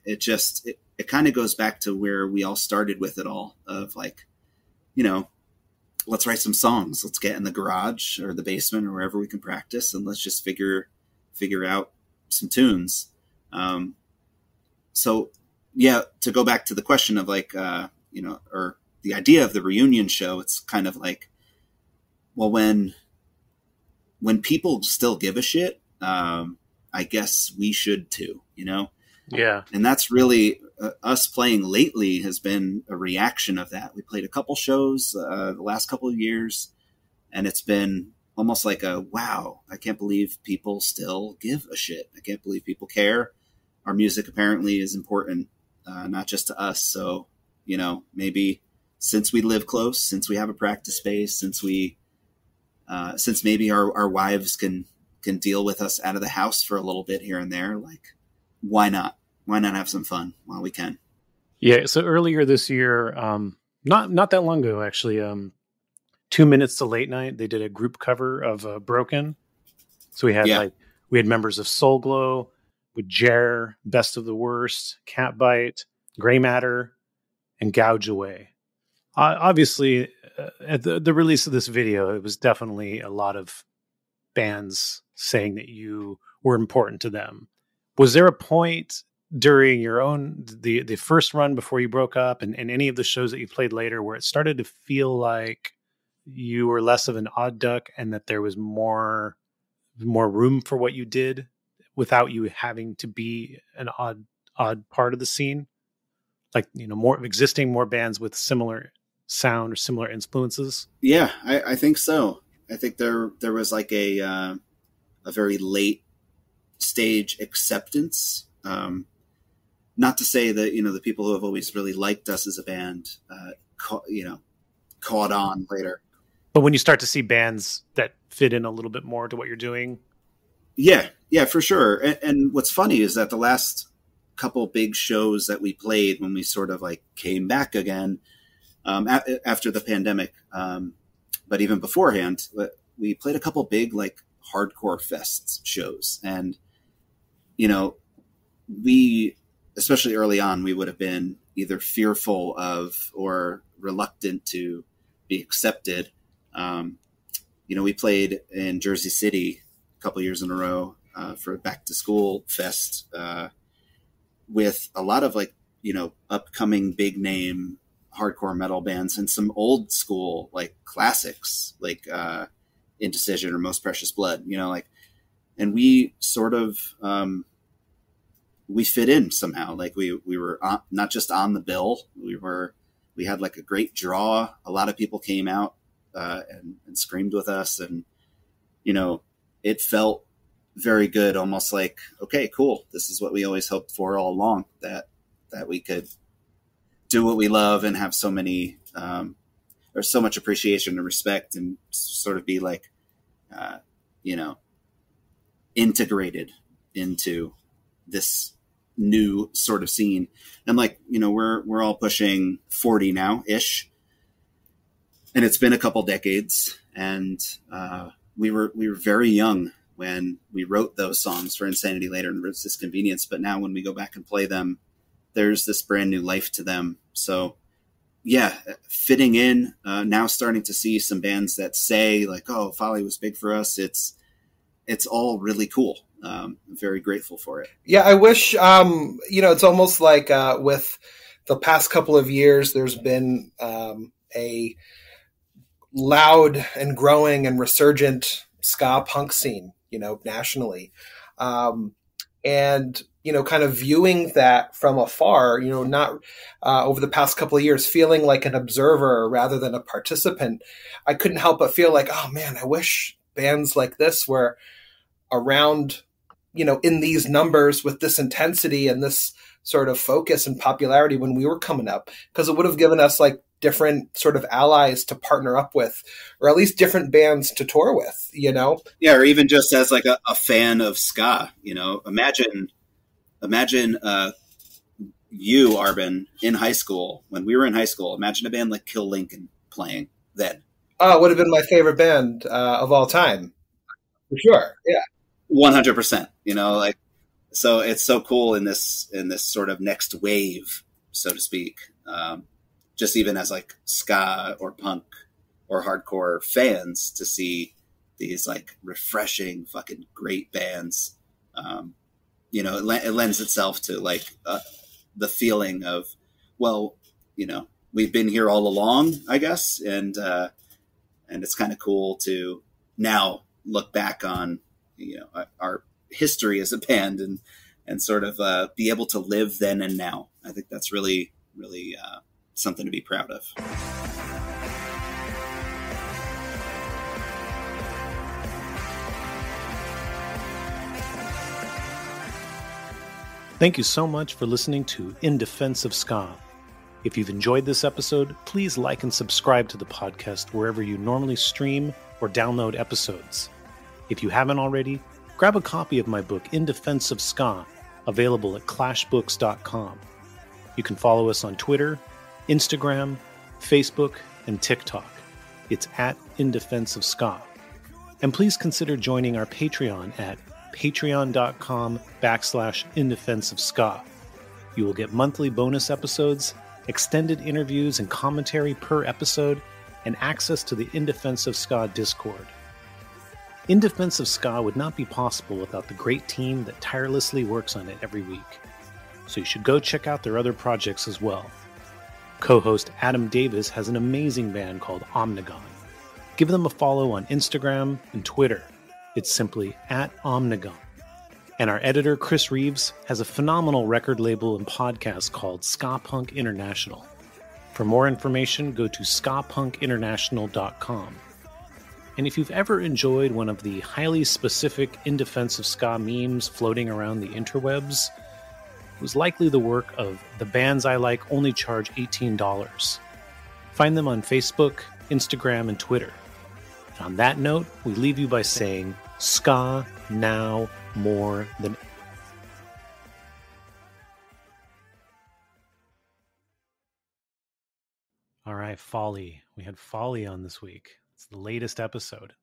it kind of goes back to where we all started with it all, of like, let's write some songs. Let's get in the garage or the basement or wherever we can practice, and let's just figure out some tunes. So yeah, to go back to the question of like, or the idea of the reunion show, it's kind of like, well, when people still give a shit, I guess we should too, Yeah. And that's really us playing lately has been a reaction of that. We played a couple shows the last couple of years, and it's been almost like wow, I can't believe people still give a shit. I can't believe people care. Our music apparently is important, not just to us. So, maybe since we live close, since we have a practice space, since maybe our wives can deal with us out of the house for a little bit here and there, like, why not? Why not have some fun while we can? Yeah. So earlier this year, not that long ago, actually, 2 Minutes to Late Night, they did a group cover of Broken. So we had members of Soul Glow, with Jer, Best of the Worst, Catbite, Gray Matter, and Gouge Away. Obviously, at the release of this video, it was definitely a lot of bands saying that you were important to them. Was there a point during your own, the first run before you broke up and any of the shows that you played later where it started to feel like you were less of an odd duck and that there was more room for what you did without you having to be an odd part of the scene? Like, more bands with similar sound or similar influences? Yeah, I think so. I think there was like a very late stage acceptance. Not to say that, the people who have always really liked us as a band, caught on later. But when you start to see bands that fit in a little bit more to what you're doing. Yeah, for sure. And what's funny is that the last couple big shows that we played when we sort of like came back again after the pandemic, but even beforehand, we played a couple big like hardcore fests shows. And, you know, we, especially early on, we would have been either fearful of or reluctant to be accepted. You know, we played in Jersey City a couple years in a row for a back to school fest with a lot of like, you know, upcoming big name hardcore metal bands and some old school like classics like Indecision or Most Precious Blood, you know, like, and we sort of we fit in somehow. Like we were not just on the bill, we had like a great draw. A lot of people came out and screamed with us, and you know, it felt very good, almost like, okay, cool, this is what we always hoped for all along, that we could do what we love and have so many or so much appreciation and respect, and sort of be like you know, integrated into this new sort of scene. And like, you know, we're all pushing 40 now ish, and it's been a couple decades, and we were very young when we wrote those songs for Insanity Later and Resist Convenience. But now when we go back and play them, there's this brand new life to them. So yeah, fitting in, now starting to see some bands that say like, oh, Folly was big for us. It's all really cool. I'm very grateful for it. Yeah, I wish, you know, it's almost like with the past couple of years, there's been a loud and growing and resurgent ska punk scene, you know, nationally. And, you know, kind of viewing that from afar, you know, not over the past couple of years, feeling like an observer rather than a participant, I couldn't help but feel like, oh man, I wish bands like this were around, you know, in these numbers with this intensity and this sort of focus and popularity when we were coming up, because it would have given us like different sort of allies to partner up with, or at least different bands to tour with, you know? Yeah. Or even just as like a fan of ska, you know, imagine you, Arben, in high school, when we were in high school, imagine a band like Kill Lincoln playing then. Oh, it would have been my favorite band of all time. For sure. Yeah. 100%, you know, like, so it's so cool in this sort of next wave, so to speak. Just even as like ska or punk or hardcore fans, to see these like refreshing, fucking great bands. You know, it lends itself to like the feeling of, well, you know, we've been here all along, I guess. And it's kind of cool to now look back on, you know, our history as a band and sort of be able to live then and now. I think that's really, really something to be proud of. Thank you so much for listening to In Defense of Ska. If you've enjoyed this episode, please like and subscribe to the podcast wherever you normally stream or download episodes. If you haven't already, grab a copy of my book, In Defense of Ska, available at clashbooks.com. You can follow us on Twitter, Instagram, Facebook, and TikTok. It's at In Defense of Ska. And please consider joining our Patreon at patreon.com/In Defense of Ska. You will get monthly bonus episodes, extended interviews and commentary per episode, and access to the In Defense of Ska Discord. In Defense of Ska would not be possible without the great team that tirelessly works on it every week. So you should go check out their other projects as well. Co-host Adam Davis has an amazing band called Omnigon. Give them a follow on Instagram and Twitter. It's simply at Omnigon. And our editor, Chris Reeves, has a phenomenal record label and podcast called Ska Punk International. For more information, go to skapunkinternational.com. And if you've ever enjoyed one of the highly specific In Defense of Ska memes floating around the interwebs, it was likely the work of The Bands I Like Only Charge $18. Find them on Facebook, Instagram, and Twitter. And on that note, we leave you by saying, ska now more than All right, Folly. We had Folly on this week. It's the latest episode.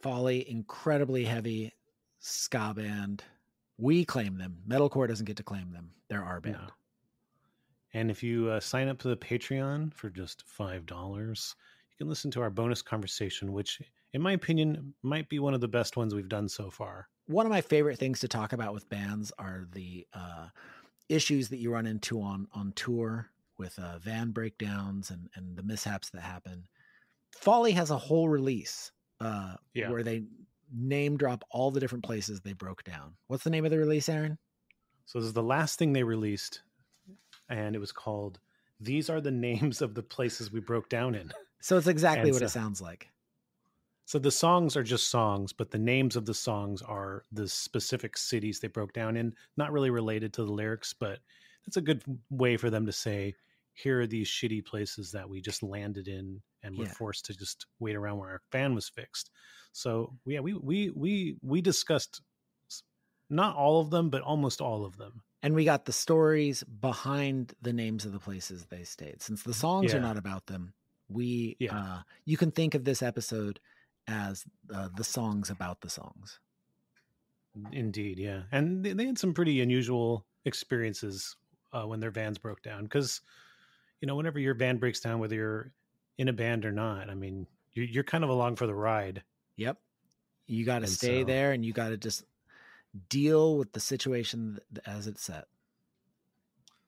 Folly, incredibly heavy ska band. We claim them. Metalcore doesn't get to claim them. They're our band. No. And if you sign up to the Patreon for just $5, you can listen to our bonus conversation, which, in my opinion, might be one of the best ones we've done so far. One of my favorite things to talk about with bands are the issues that you run into on tour with van breakdowns and the mishaps that happen. Folly has a whole release where they name drop all the different places they broke down. What's the name of the release, Aaron? So this is the last thing they released, and it was called These Are the Names of the Places We Broke Down In. So it's exactly what it sounds like. So the songs are just songs, but the names of the songs are the specific cities they broke down in, not really related to the lyrics, but it's a good way for them to say, here are these shitty places that we just landed in and were forced to just wait around where our van was fixed. So yeah, we discussed not all of them, but almost all of them. And we got the stories behind the names of the places they stayed. Since the songs are not about them, you can think of this episode as the songs about the songs. Indeed, yeah. And they had some pretty unusual experiences when their vans broke down. Because, whenever your van breaks down, whether you're in a band or not, I mean, you're kind of along for the ride. Yep. You got to stay there, and you got to just deal with the situation as it's set.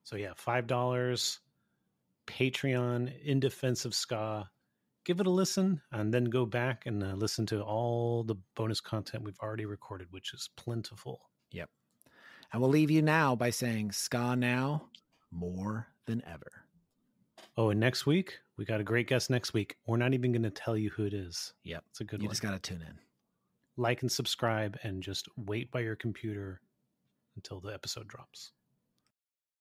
So yeah, $5, Patreon, in Defense of Ska. Give it a listen, and then go back and listen to all the bonus content we've already recorded, which is plentiful. Yep. And we'll leave you now by saying ska now more than ever. Oh, and next week, we got a great guest next week. We're not even going to tell you who it is. Yep. It's a good one. You just got to tune in. Like and subscribe, and just wait by your computer until the episode drops.